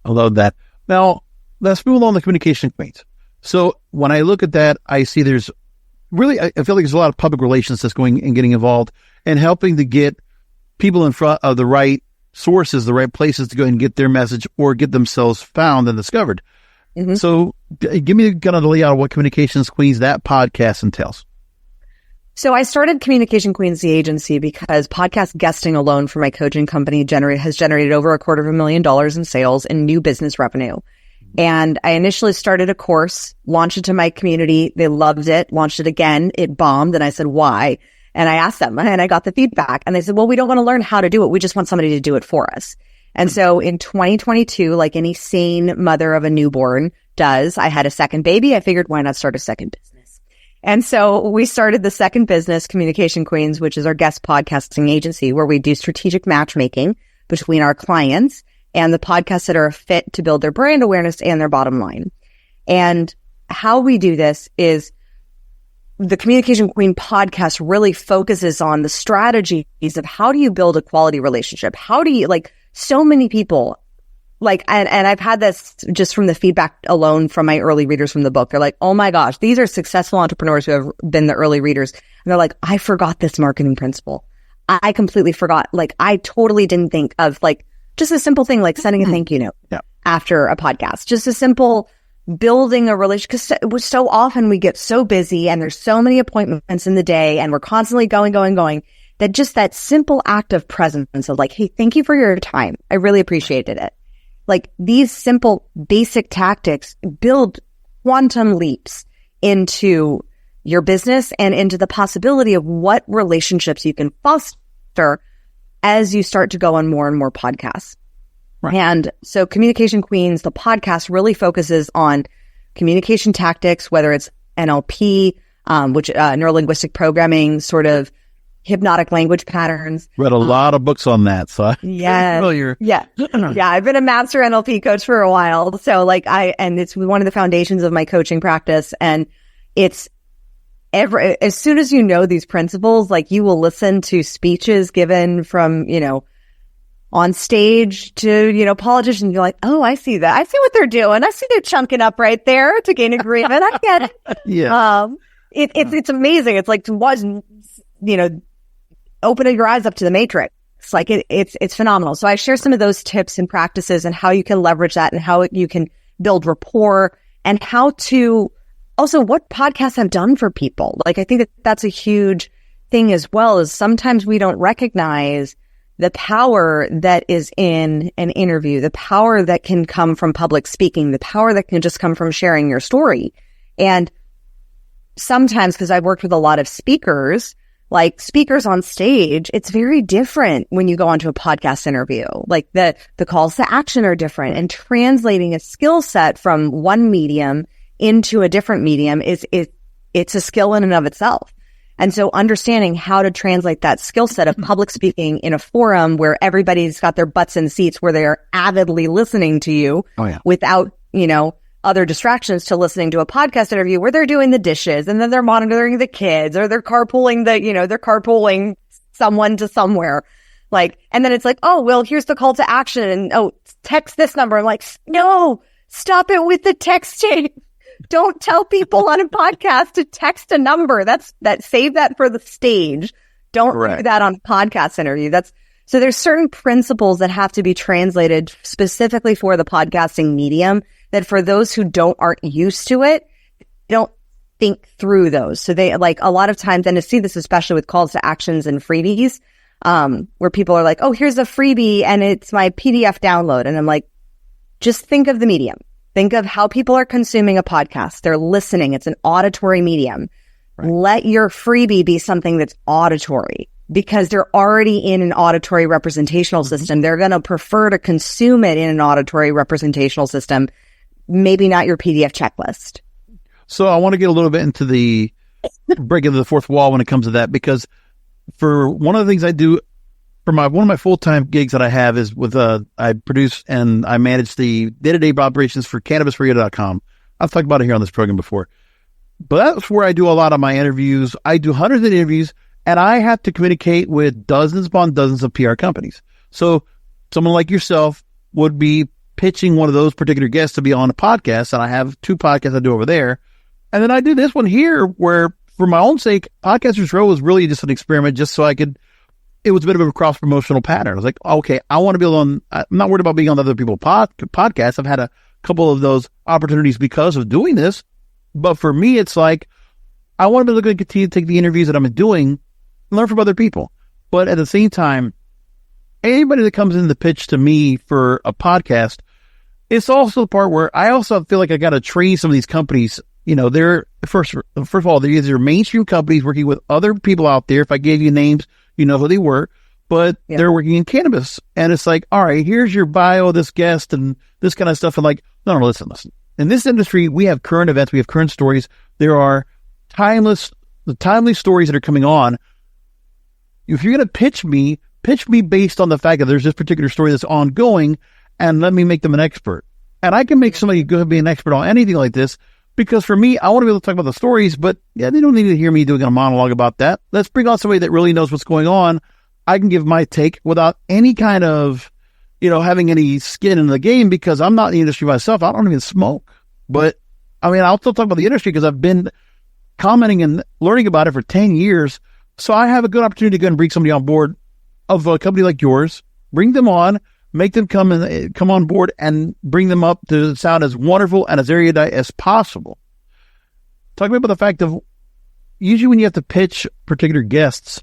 I love that. Now, let's move along the communication queens. So when I look at that, I see there's really, I feel like there's a lot of public relations that's going and getting involved and helping to get people in front of the right sources, the right places to go and get their message or get themselves found and discovered. Mm-hmm. So give me kind of the layout of what Communications Queens, that podcast entails. So I started Communication Queens, the agency, because podcast guesting alone for my coaching company has generated over $250,000 in sales and new business revenue. And I initially started a course, launched it to my community. They loved it, launched it again. It bombed. And I said, why? And I asked them and I got the feedback. And they said, well, we don't want to learn how to do it. We just want somebody to do it for us. And so in 2022, like any sane mother of a newborn does, I had a second baby. I figured, why not start a second business? And so we started the second business, Communication Queens, which is our guest podcasting agency, where we do strategic matchmaking between our clients and the podcasts that are a fit to build their brand awareness and their bottom line. And how we do this is the Communication Queen podcast really focuses on the strategies of how do you build a quality relationship? How do you, like, so many people, like, and I've had this just from the feedback alone from my early readers from the book. They're like, oh my gosh, these are successful entrepreneurs who have been the early readers. And they're like, I forgot this marketing principle. I completely forgot. Like, I totally didn't think of like just a simple thing like sending a thank you note after a podcast. Just a simple building a relationship, because so often we get so busy and there's so many appointments in the day and we're constantly going, that just that simple act of presence of like, hey, thank you for your time. I really appreciated it. Like, these simple basic tactics build quantum leaps into your business and into the possibility of what relationships you can foster as you start to go on more and more podcasts. Right. And so Communication Queens, the podcast, really focuses on communication tactics, whether it's NLP, which neuro-linguistic programming, sort of hypnotic language patterns. Read a lot of books on that, so I'm familiar. Yeah. Yeah. I've been a master NLP coach for a while. So like and it's one of the foundations of my coaching practice. And it's as soon as you know these principles, like you will listen to speeches given from, on stage to, politicians. You're like, oh, I see that. I see what they're doing. I see they're chunking up right there to gain agreement. I get it. Yeah. It's amazing. It's like to watch, opening your eyes up to the matrix. It's like, it's phenomenal. So I share some of those tips and practices and how you can leverage that and how you can build rapport and how to also what podcasts have done for people. Like, I think that that's a huge thing as well, is sometimes we don't recognize the power that is in an interview, the power that can come from public speaking, the power that can just come from sharing your story. And sometimes, because I've worked with a lot of speakers, like speakers on stage, it's very different when you go onto a podcast interview. Like the calls to action are different, and translating a skill set from one medium into a different medium it's a skill in and of itself. And so understanding how to translate that skill set of public speaking in a forum where everybody's got their butts in seats, where they are avidly listening to you without, other distractions, to listening to a podcast interview where they're doing the dishes and then they're monitoring the kids, or they're carpooling they're carpooling someone to somewhere. Like, and then it's like, oh, well, here's the call to action, and text this number. I'm like, no, stop it with the texting. Don't tell people on a podcast to text a number. Save that for the stage. Don't do that on a podcast interview. So there's certain principles that have to be translated specifically for the podcasting medium, that for those who aren't used to it, don't think through those. So they, like, a lot of times, and to see this especially with calls to actions and freebies, where people are like, oh, here's a freebie and it's my PDF download. And I'm like, just think of the medium. Think of how people are consuming a podcast. They're listening. It's an auditory medium. Right. Let your freebie be something that's auditory, because they're already in an auditory representational system. They're going to prefer to consume it in an auditory representational system, maybe not your PDF checklist. So I want to get a little bit into the breaking the fourth wall when it comes to that, because for one of the things I do for one of my full-time gigs that I have is with, I produce and I manage the day-to-day operations for CannabisRadio.com. I've talked about it here on this program before, but that's where I do a lot of my interviews. I do hundreds of interviews, and I have to communicate with dozens upon dozens of PR companies. So someone like yourself would be pitching one of those particular guests to be on a podcast, and I have 2 podcasts I do over there. And then I do this one here where, for my own sake, Podcasters Row was really just an experiment, just so it was a bit of a cross-promotional pattern. I was like, okay, I want to be I'm not worried about being on other people's podcasts. I've had a couple of those opportunities because of doing this. But for me, it's like, I want to be able to continue to take the interviews that I'm doing and learn from other people. But at the same time, anybody that comes in the pitch to me for a podcast, it's also the part where I also feel like I got to train some of these companies. You know, they're first of all, they're either mainstream companies working with other people out there. If I gave you names, you know who they were, but they're working in cannabis. And it's like, all right, here's your bio, this guest and this kind of stuff. And like, no, listen. In this industry, we have current events, we have current stories. There are timely stories that are coming on. If you're going to pitch me based on the fact that there's this particular story that's ongoing, and let me make them an expert. And I can make somebody go and be an expert on anything like this, because for me, I want to be able to talk about the stories, but they don't need to hear me doing a monologue about that. Let's bring on somebody that really knows what's going on. I can give my take without any kind of, having any skin in the game, because I'm not in the industry myself. I don't even smoke. But I mean, I'll still talk about the industry because I've been commenting and learning about it for 10 years. So I have a good opportunity to go and bring somebody on board of a company like yours, bring them on, make them come on board and bring them up to sound as wonderful and as erudite as possible. Talk about the fact of, usually when you have to pitch particular guests,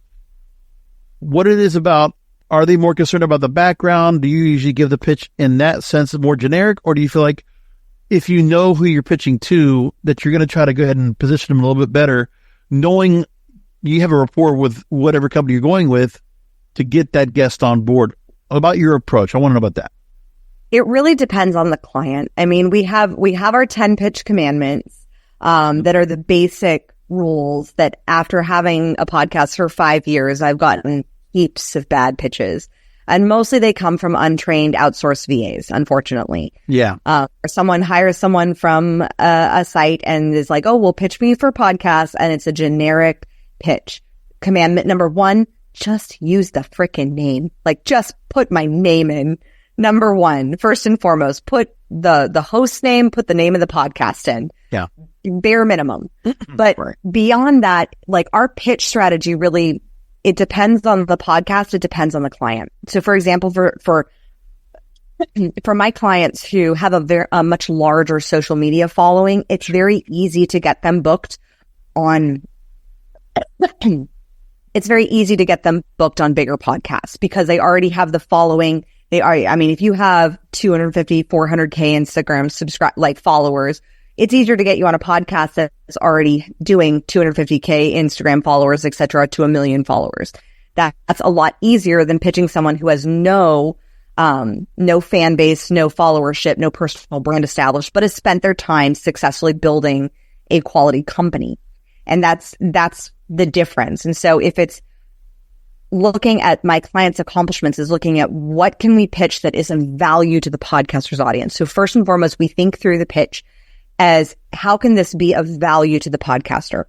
what it is about. Are they more concerned about the background? Do you usually give the pitch in that sense more generic? Or do you feel like if you know who you're pitching to, that you're going to try to go ahead and position them a little bit better, knowing you have a rapport with whatever company you're going with to get that guest on board? About your approach, I want to know about that. It really depends on the client. I mean, we have our 10 pitch commandments that are the basic rules that after having a podcast for 5 years, I've gotten heaps of bad pitches. And mostly they come from untrained outsourced VAs, unfortunately. Yeah. Or someone hires someone from a site and is like, oh, well, pitch me for podcasts. And it's a generic pitch. Commandment number 1, just use the frickin' name. Like, just put my name in. Number 1, first and foremost, put the host name, put the name of the podcast in. Yeah. Bare minimum. But right. Beyond that, like, our pitch strategy really, it depends on the podcast. It depends on the client. So for example, for my clients who have a much larger social media following, it's very easy to get them booked on it's very easy to get them booked on bigger podcasts because they already have the following. If you have 250, 400K Instagram followers, it's easier to get you on a podcast that's already doing 250K Instagram followers, etc., to 1 million followers. That's a lot easier than pitching someone who has no fan base, no followership, no personal brand established, but has spent their time successfully building a quality company. And that's the difference. And so if it's looking at my clients' accomplishments, is looking at what can we pitch that is of value to the podcaster's audience. So first and foremost, we think through the pitch as how can this be of value to the podcaster?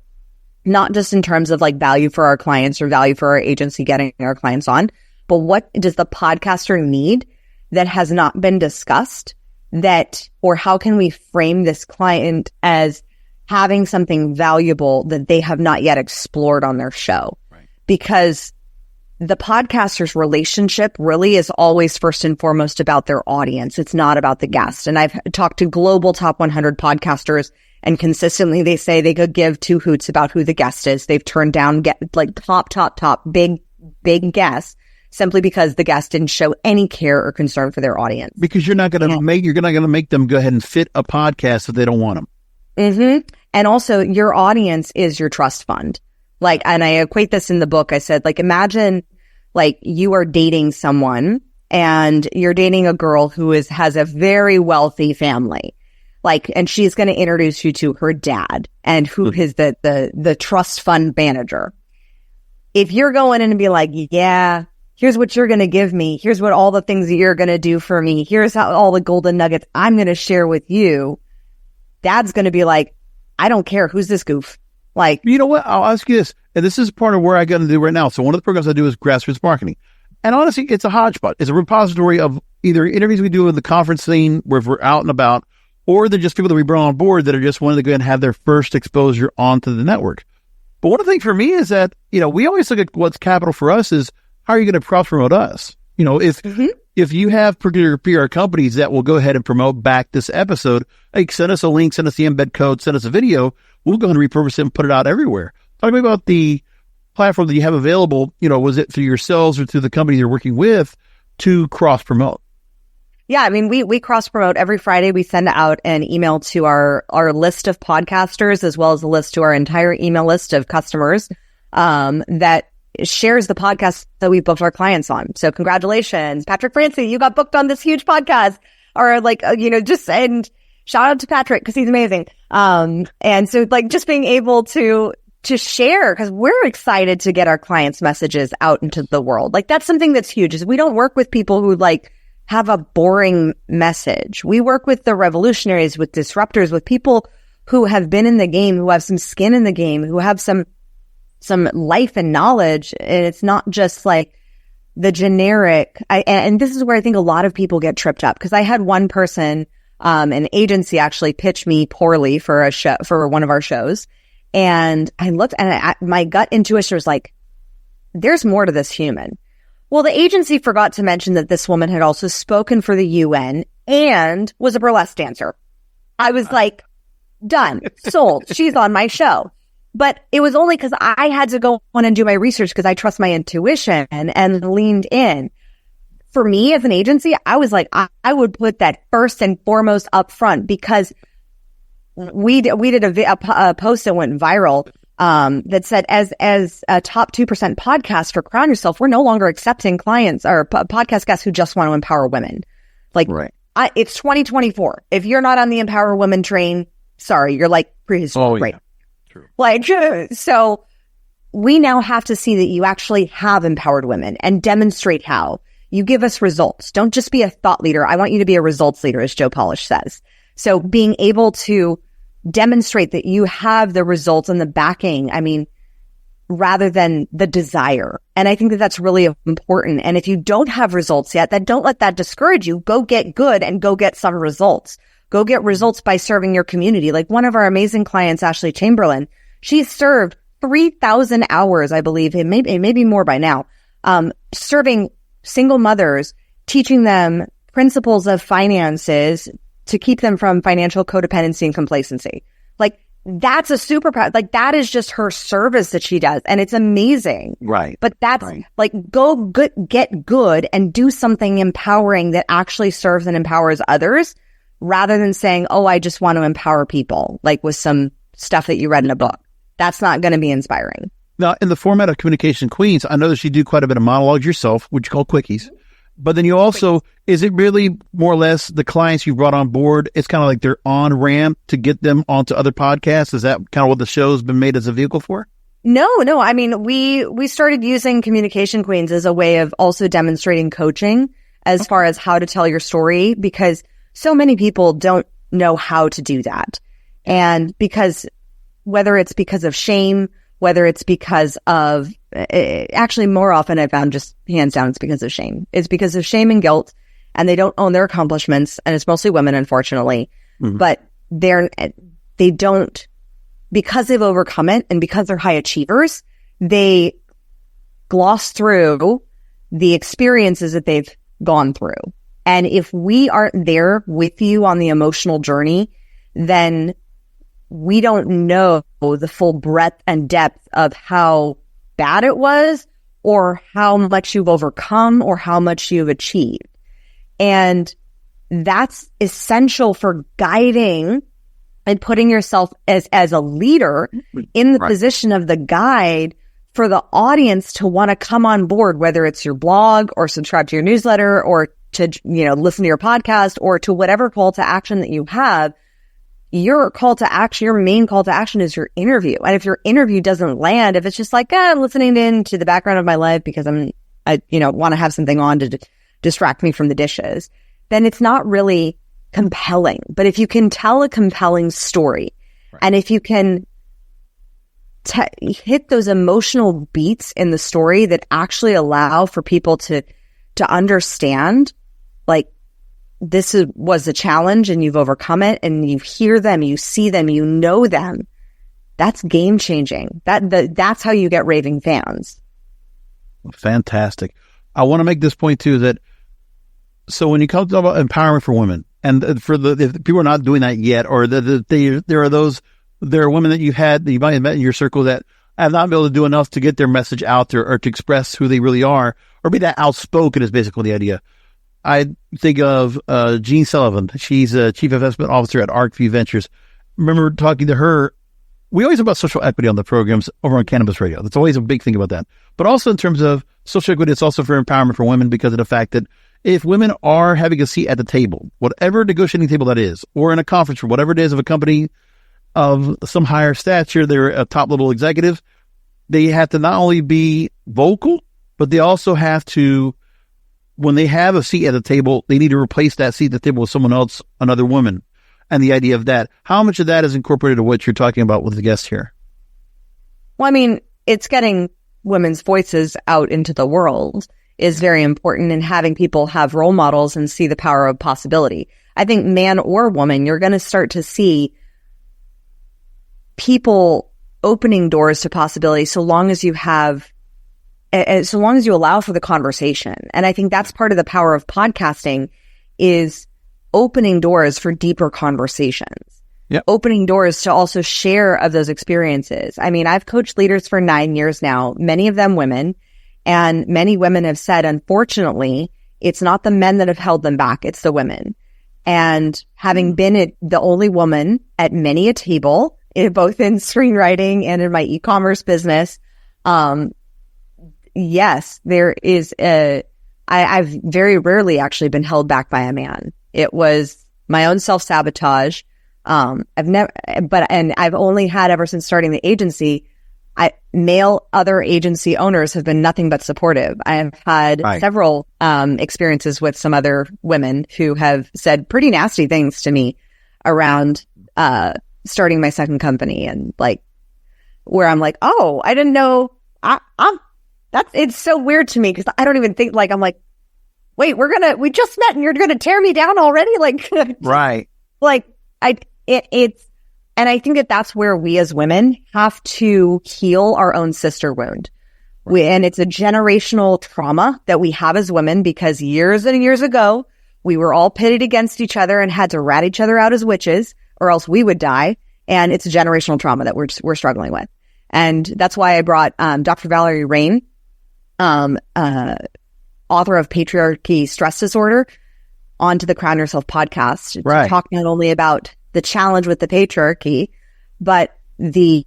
Not just in terms of like value for our clients or value for our agency getting our clients on, but what does the podcaster need that has not been discussed, or how can we frame this client as having something valuable that they have not yet explored on their show? Right. Because the podcaster's relationship really is always first and foremost about their audience. It's not about the guest. And I've talked to global top 100 podcasters, and consistently they say they could give 2 hoots about who the guest is. They've turned down top big guests simply because the guest didn't show any care or concern for their audience. Because you're not going to make them go ahead and fit a podcast if they don't want them. Mm-hmm. And also your audience is your trust fund. Like, and I equate this in the book. I said, like, imagine like you are dating someone and you're dating a girl who has a very wealthy family. Like, and she's going to introduce you to her dad and who is the trust fund manager. If you're going in and be like, yeah, here's what you're going to give me. Here's what all the things that you're going to do for me. Here's how all the golden nuggets I'm going to share with you. Dad's going to be like, I don't care. Who's this goof? Like, you know what? I'll ask you this. And this is part of where I got to do right now. So one of the programs I do is grassroots marketing. And honestly, it's a hodgepodge. It's a repository of either interviews we do in the conference scene where if we're out and about, or they're just people that we brought on board that are just wanting to go ahead and have their first exposure onto the network. But one of the things for me is that, we always look at what's capital for us is how are you going to cross promote us? If you have particular PR companies that will go ahead and promote back this episode, like send us a link, send us the embed code, send us a video, we'll go ahead and repurpose it and put it out everywhere. Talk to me about the platform that you have available. Was it through yourselves or through the company you're working with to cross promote? Yeah, I mean, we cross promote every Friday. We send out an email to our list of podcasters as well as a list to our entire email list of customers that shares the podcast that we've booked our clients on. So congratulations, Patrick Francie, you got booked on this huge podcast. Or and shout out to Patrick because he's amazing. And so like just being able to share, because we're excited to get our clients' messages out into the world. Like that's something that's huge is we don't work with people who like have a boring message. We work with the revolutionaries, with disruptors, with people who have been in the game, who have some skin in the game, who have some life and knowledge. And it's not just like the generic. And this is where I think a lot of people get tripped up, because I had one person, an agency actually pitch me poorly for a show, for one of our shows. And I looked and my gut intuition was like, there's more to this human. Well, the agency forgot to mention that this woman had also spoken for the UN and was a burlesque dancer. I was like, done, sold. She's on my show. But it was only because I had to go on and do my research because I trust my intuition and leaned in. For me as an agency, I was like, I would put that first and foremost up front, because we did a post that went viral that said, as a top 2% podcast for Crown Yourself, we're no longer accepting clients or podcast guests who just want to empower women. Like, right. It's 2024. If you're not on the Empower Women train, sorry, you're like prehistoric. Oh, yeah. Right? True. Like, so we now have to see that you actually have empowered women and demonstrate how. You give us results. Don't just be a thought leader. I want you to be a results leader, as Joe Polish says. So being able to demonstrate that you have the results and the backing, I mean, rather than the desire. And I think that that's really important. And if you don't have results yet, then don't let that discourage you. Go get good and go get some results. Go get results by serving your community. Like one of our amazing clients, Ashley Chamberlain, she served 3,000 hours, I believe, it may be more by now, serving single mothers, teaching them principles of finances to keep them from financial codependency and complacency. Like that's a superpower. Like that is just her service that she does. And it's amazing. Right. But that's right. Like get good and do something empowering that actually serves and empowers others, rather than saying, oh, I just want to empower people, like with some stuff that you read in a book. That's not going to be inspiring. Now, in the format of Communication Queens, I know that you do quite a bit of monologues yourself, which you call quickies. But then you also, is it really more or less the clients you brought on board? It's kind of like their on-ramp to get them onto other podcasts? Is that kind of what the show's been made as a vehicle for? No. I mean, we started using Communication Queens as a way of also demonstrating coaching as far as how to tell your story, because so many people don't know how to do that. And because whether it's because of shame, whether it's because of, actually more often I found just hands down, it's because of shame. It's because of shame and guilt, and they don't own their accomplishments. And it's mostly women, unfortunately, but they don't, because they've overcome it and because they're high achievers, they gloss through the experiences that they've gone through. And if we aren't there with you on the emotional journey, then we don't know the full breadth and depth of how bad it was, or how much you've overcome, or how much you've achieved. And that's essential for guiding and putting yourself as a leader in the position of the guide for the audience to want to come on board, whether it's your blog or subscribe to your newsletter or to, listen to your podcast or to whatever call to action that you have. Your call to action, your main call to action is your interview. And if your interview doesn't land, if it's just like, I'm listening into the background of my life because I want to have something on to distract me from the dishes, then it's not really compelling. But if you can tell a compelling story, and if you can hit those emotional beats in the story that actually allow for people to understand, like, this was a challenge and you've overcome it, and you hear them, you see them, you know them, that's game changing. That's how you get raving fans. Fantastic. I want to make this point too, that so when you come to about empowerment for women, and for if people are not doing that yet, or there are women that you might have met in your circle that have not been able to do enough to get their message out there or to express who they really are, or be that outspoken is basically the idea. I think of Jean Sullivan. She's a chief investment officer at ArcView Ventures. Remember talking to her. We always talk about social equity on the programs over on Cannabis Radio. That's always a big thing about that. But also in terms of social equity, it's also for empowerment for women, because of the fact that if women are having a seat at the table, whatever negotiating table that is, or in a conference or whatever it is of a company of some higher stature, they're a top level executive, they have to not only be vocal, but they also have to, when they have a seat at the table, they need to replace that seat at the table with someone else, another woman. And the idea of that, how much of that is incorporated to what you're talking about with the guests here? Well, I mean, it's getting women's voices out into the world is very important, and having people have role models and see the power of possibility. I think man or woman, you're going to start to see people opening doors to possibility so long as you allow for the conversation. And I think that's part of the power of podcasting, is opening doors for deeper conversations. Yep. Opening doors to also share of those experiences. I mean, I've coached leaders for 9 years now, many of them women, and many women have said, unfortunately, it's not the men that have held them back, it's the women. And having been the only woman at many a table, both in screenwriting and in my e-commerce business, yes, there is I've very rarely actually been held back by a man. It was my own self-sabotage. I've only had, ever since starting the agency, male other agency owners have been nothing but supportive. I have had several experiences with some other women who have said pretty nasty things to me around starting my second company, and like, where I'm like, oh, I didn't know. It's so weird to me, because I don't even think, like, I'm like, wait, we just met and you're gonna tear me down already, like, right? Like, and I think that's where we as women have to heal our own sister wound. And it's a generational trauma that we have as women, because years and years ago, we were all pitted against each other and had to rat each other out as witches, or else we would die. And it's a generational trauma that we're struggling with. And that's why I brought Dr. Valerie Rain, author of Patriarchy Stress Disorder, onto the Crown Yourself podcast to talk not only about the challenge with the patriarchy, but the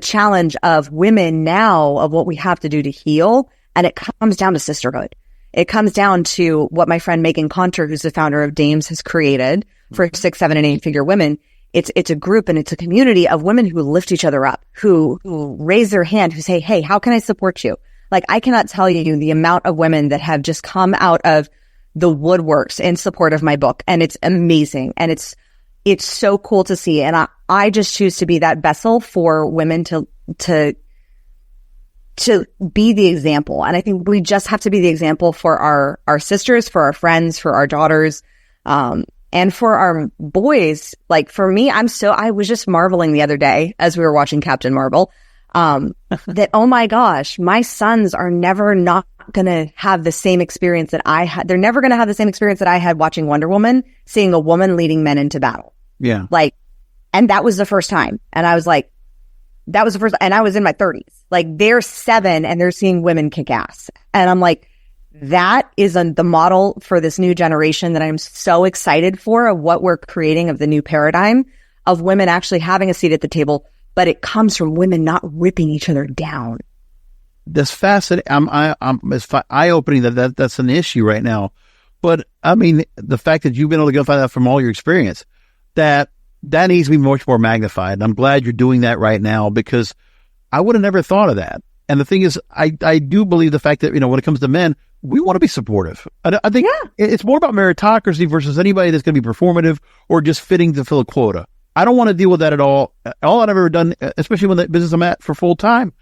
challenge of women now, of what we have to do to heal. And it comes down to sisterhood. It comes down to what my friend Megan Conter, who's the founder of Dames, has created for 6, 7, and 8-figure women. It's a group and it's a community of women who lift each other up, who raise their hand, who say, hey, how can I support you? Like, I cannot tell you the amount of women that have just come out of the woodworks in support of my book. And it's amazing. And it's so cool to see. And I just choose to be that vessel for women to be the example. And I think we just have to be the example for our sisters, for our friends, for our daughters, and for our boys. Like, for me, I was just marveling the other day as we were watching Captain Marvel, that, oh my gosh, my sons are never not going to have the same experience that I had. They're never going to have the same experience that I had watching Wonder Woman, seeing a woman leading men into battle. Yeah. Like, and that was the first time. And I was like, and I was in my 30s. Like, they're 7 and they're seeing women kick ass. And I'm like, that is the model for this new generation that I'm so excited for, of what we're creating, of the new paradigm of women actually having a seat at the table, but it comes from women not ripping each other down. That's fascinating. It's eye-opening that's an issue right now. But I mean, the fact that you've been able to go find that from all your experience, that needs to be much more magnified. And I'm glad you're doing that right now, because I would have never thought of that. And the thing is, I do believe the fact that, when it comes to men, we want to be supportive. I think it's more about meritocracy versus anybody that's going to be performative or just fitting to fill a quota. I don't want to deal with that at all. All I've ever done, especially when the business I'm at for full time,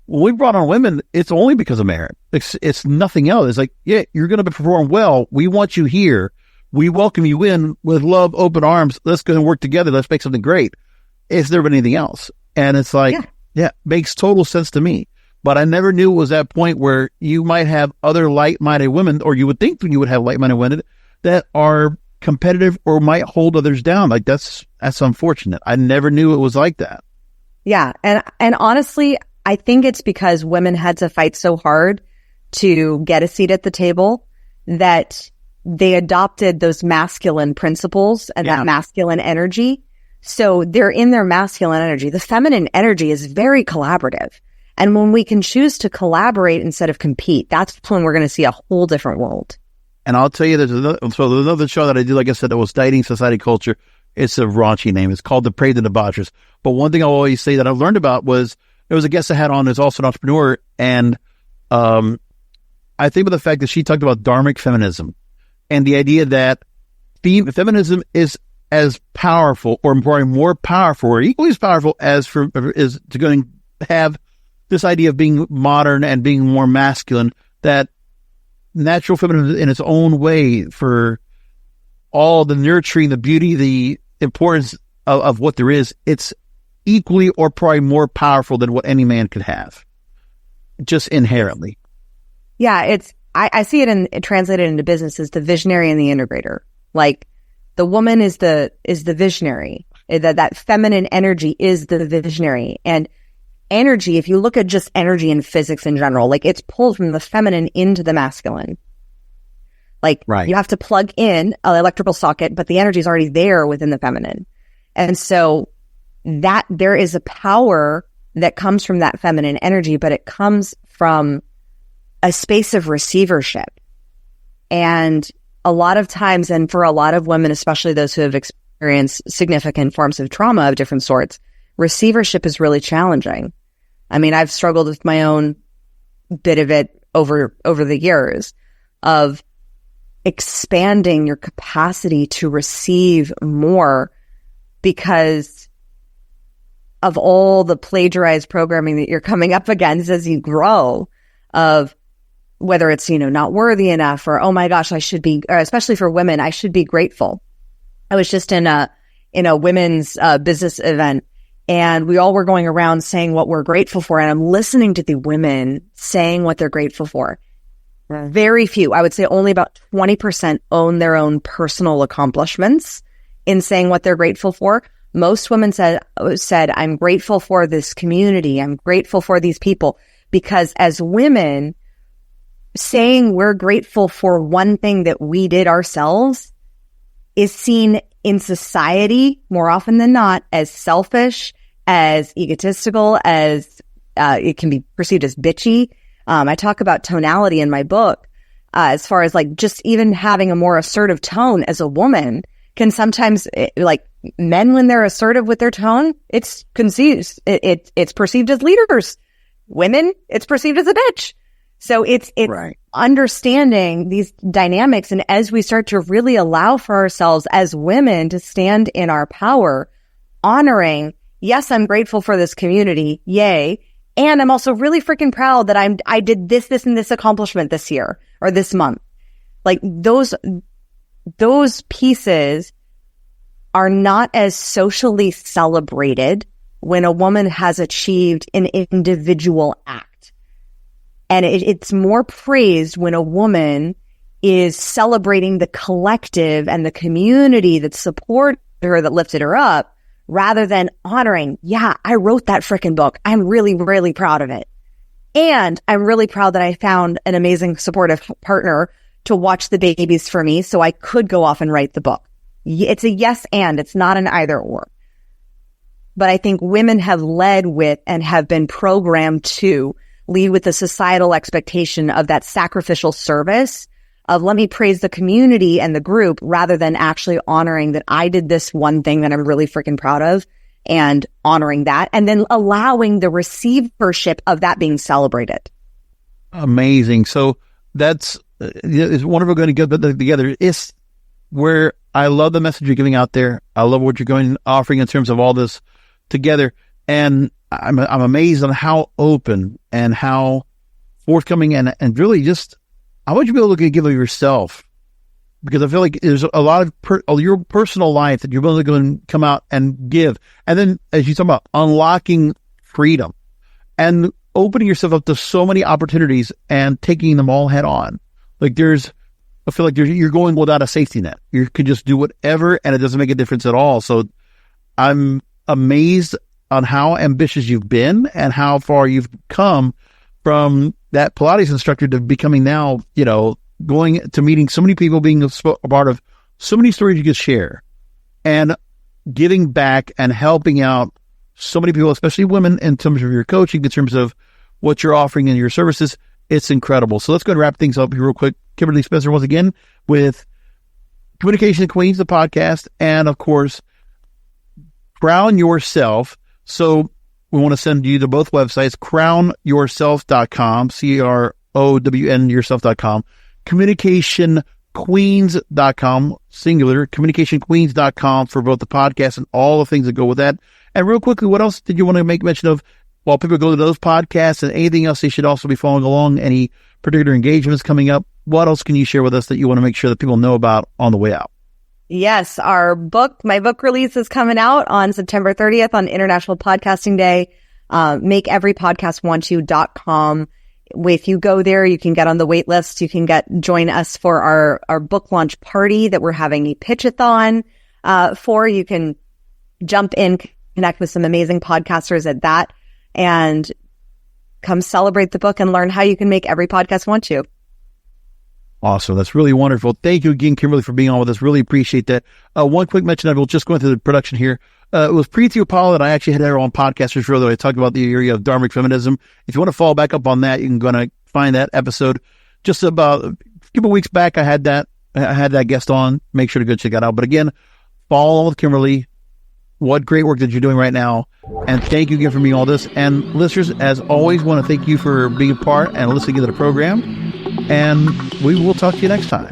when we brought on women, it's only because of merit. It's nothing else. It's like, yeah, you're going to perform well. We want you here. We welcome you in with love, open arms. Let's go and work together. Let's make something great. Is there anything else? And it's like, yeah, makes total sense to me. But I never knew it was that point where you might have other like-minded women, or you would think you would have like-minded women that are competitive or might hold others down. Like that's unfortunate. I never knew it was like that. Yeah. And honestly, I think it's because women had to fight so hard to get a seat at the table that they adopted those masculine principles and that masculine energy. So they're in their masculine energy. The feminine energy is very collaborative. And when we can choose to collaborate instead of compete, that's when we're going to see a whole different world. And I'll tell you, there's another show that I do, like I said, that was Dating Society Culture. It's a raunchy name. It's called The Prey and the Debauchers. But one thing I'll always say that I've learned about was, there was a guest I had on who's also an entrepreneur, and I think about the fact that she talked about dharmic feminism and the idea that feminism is as powerful, or probably more powerful, or equally as powerful is to going to have this idea of being modern and being more masculine, that natural feminism in its own way, for all the nurturing, the beauty, the importance of what there is, it's equally or probably more powerful than what any man could have, just inherently. Yeah, I see it translated into business as the visionary and the integrator. Like the woman is the visionary. That feminine energy is the visionary. And energy, if you look at just energy in physics in general, like it's pulled from the feminine into the masculine. Like you have to plug in an electrical socket, but the energy is already there within the feminine. And so that there is a power that comes from that feminine energy, but it comes from a space of receivership. And a lot of times, and for a lot of women, especially those who have experienced significant forms of trauma of different sorts, receivership is really challenging. I mean, I've struggled with my own bit of it over the years of expanding your capacity to receive more, because of all the plagiarized programming that you're coming up against as you grow, of whether it's, not worthy enough, or, oh my gosh, I should be, or especially for women, I should be grateful. I was just in a women's business event, and we all were going around saying what we're grateful for. And I'm listening to the women saying what they're grateful for. Very few, I would say only about 20% own their own personal accomplishments in saying what they're grateful for. Most women said, I'm grateful for this community. I'm grateful for these people. Because as women, saying we're grateful for one thing that we did ourselves is seen in society more often than not as selfish, as egotistical, as it can be perceived as bitchy. I talk about tonality in my book, as far as like just even having a more assertive tone as a woman can sometimes, like men, when they're assertive with their tone, it's perceived as leaders. Women, it's perceived as a bitch. So it's understanding these dynamics. And as we start to really allow for ourselves as women to stand in our power, honoring, yes, I'm grateful for this community. Yay. And I'm also really freaking proud that I did this, and this accomplishment this year or this month. Like those pieces are not as socially celebrated when a woman has achieved an individual act. And it's more praised when a woman is celebrating the collective and the community that supported her, that lifted her up, rather than honoring, yeah, I wrote that freaking book. I'm really, really proud of it. And I'm really proud that I found an amazing supportive partner to watch the babies for me so I could go off and write the book. It's a yes and, it's not an either or. but I think women have led with and have been programmed to lead with the societal expectation of that sacrificial service of let me praise the community and the group rather than actually honoring that I did this one thing that I'm really freaking proud of and honoring that and then allowing the receivership of that being celebrated. Amazing. So that's it's wonderful going to get that together. It's where I love the message you're giving out there. I love what you're offering in terms of all this together. And I'm amazed on how open and how forthcoming and really just I want you to be able to give of yourself, because I feel like there's a lot of your personal life that you're willing to go and come out and give. And then as you talk about unlocking freedom and opening yourself up to so many opportunities and taking them all head on. Like I feel like you're going without a safety net. You could just do whatever and it doesn't make a difference at all. So I'm amazed on how ambitious you've been and how far you've come from that Pilates instructor to becoming now, going to meeting so many people, being a part of so many stories you could share and giving back and helping out so many people, especially women, in terms of your coaching, in terms of what you're offering in your services. It's incredible. So let's go and wrap things up here real quick. Kimberly Spencer once again with Communication Queens, the podcast, and of course, Crown Yourself. So we want to send you to both websites, crownyourself.com, CROWN yourself.com, communicationqueens.com, singular, communicationqueens.com for both the podcast and all the things that go with that. And real quickly, what else did you want to make mention of while people go to those podcasts and anything else they should also be following along? Any particular engagements coming up? What else can you share with us that you want to make sure that people know about on the way out? Yes, my book release is coming out on September 30th on International Podcasting Day. MakeEveryPodcastWantTo.com. If you go there, you can get on the wait list. You can join us for our book launch party that we're having a pitch-a-thon for. You can jump in, connect with some amazing podcasters at that, and come celebrate the book and learn how you can make every podcast want you. Awesome. That's really wonderful. Thank you again, Kimberly, for being on with us. Really appreciate that. One quick mention, I will just going through the production here. It was Preeti Upal that I actually had her on Podcasters Row that I talked about the area of Dharmic feminism. If you want to follow back up on that, you can go and find that episode. Just about a couple weeks back, I had that guest on. Make sure to go check that out. But again, follow on with Kimberly. What great work that you're doing right now. And thank you again for being all this. And listeners, as always, want to thank you for being a part and listening to the program. And we will talk to you next time.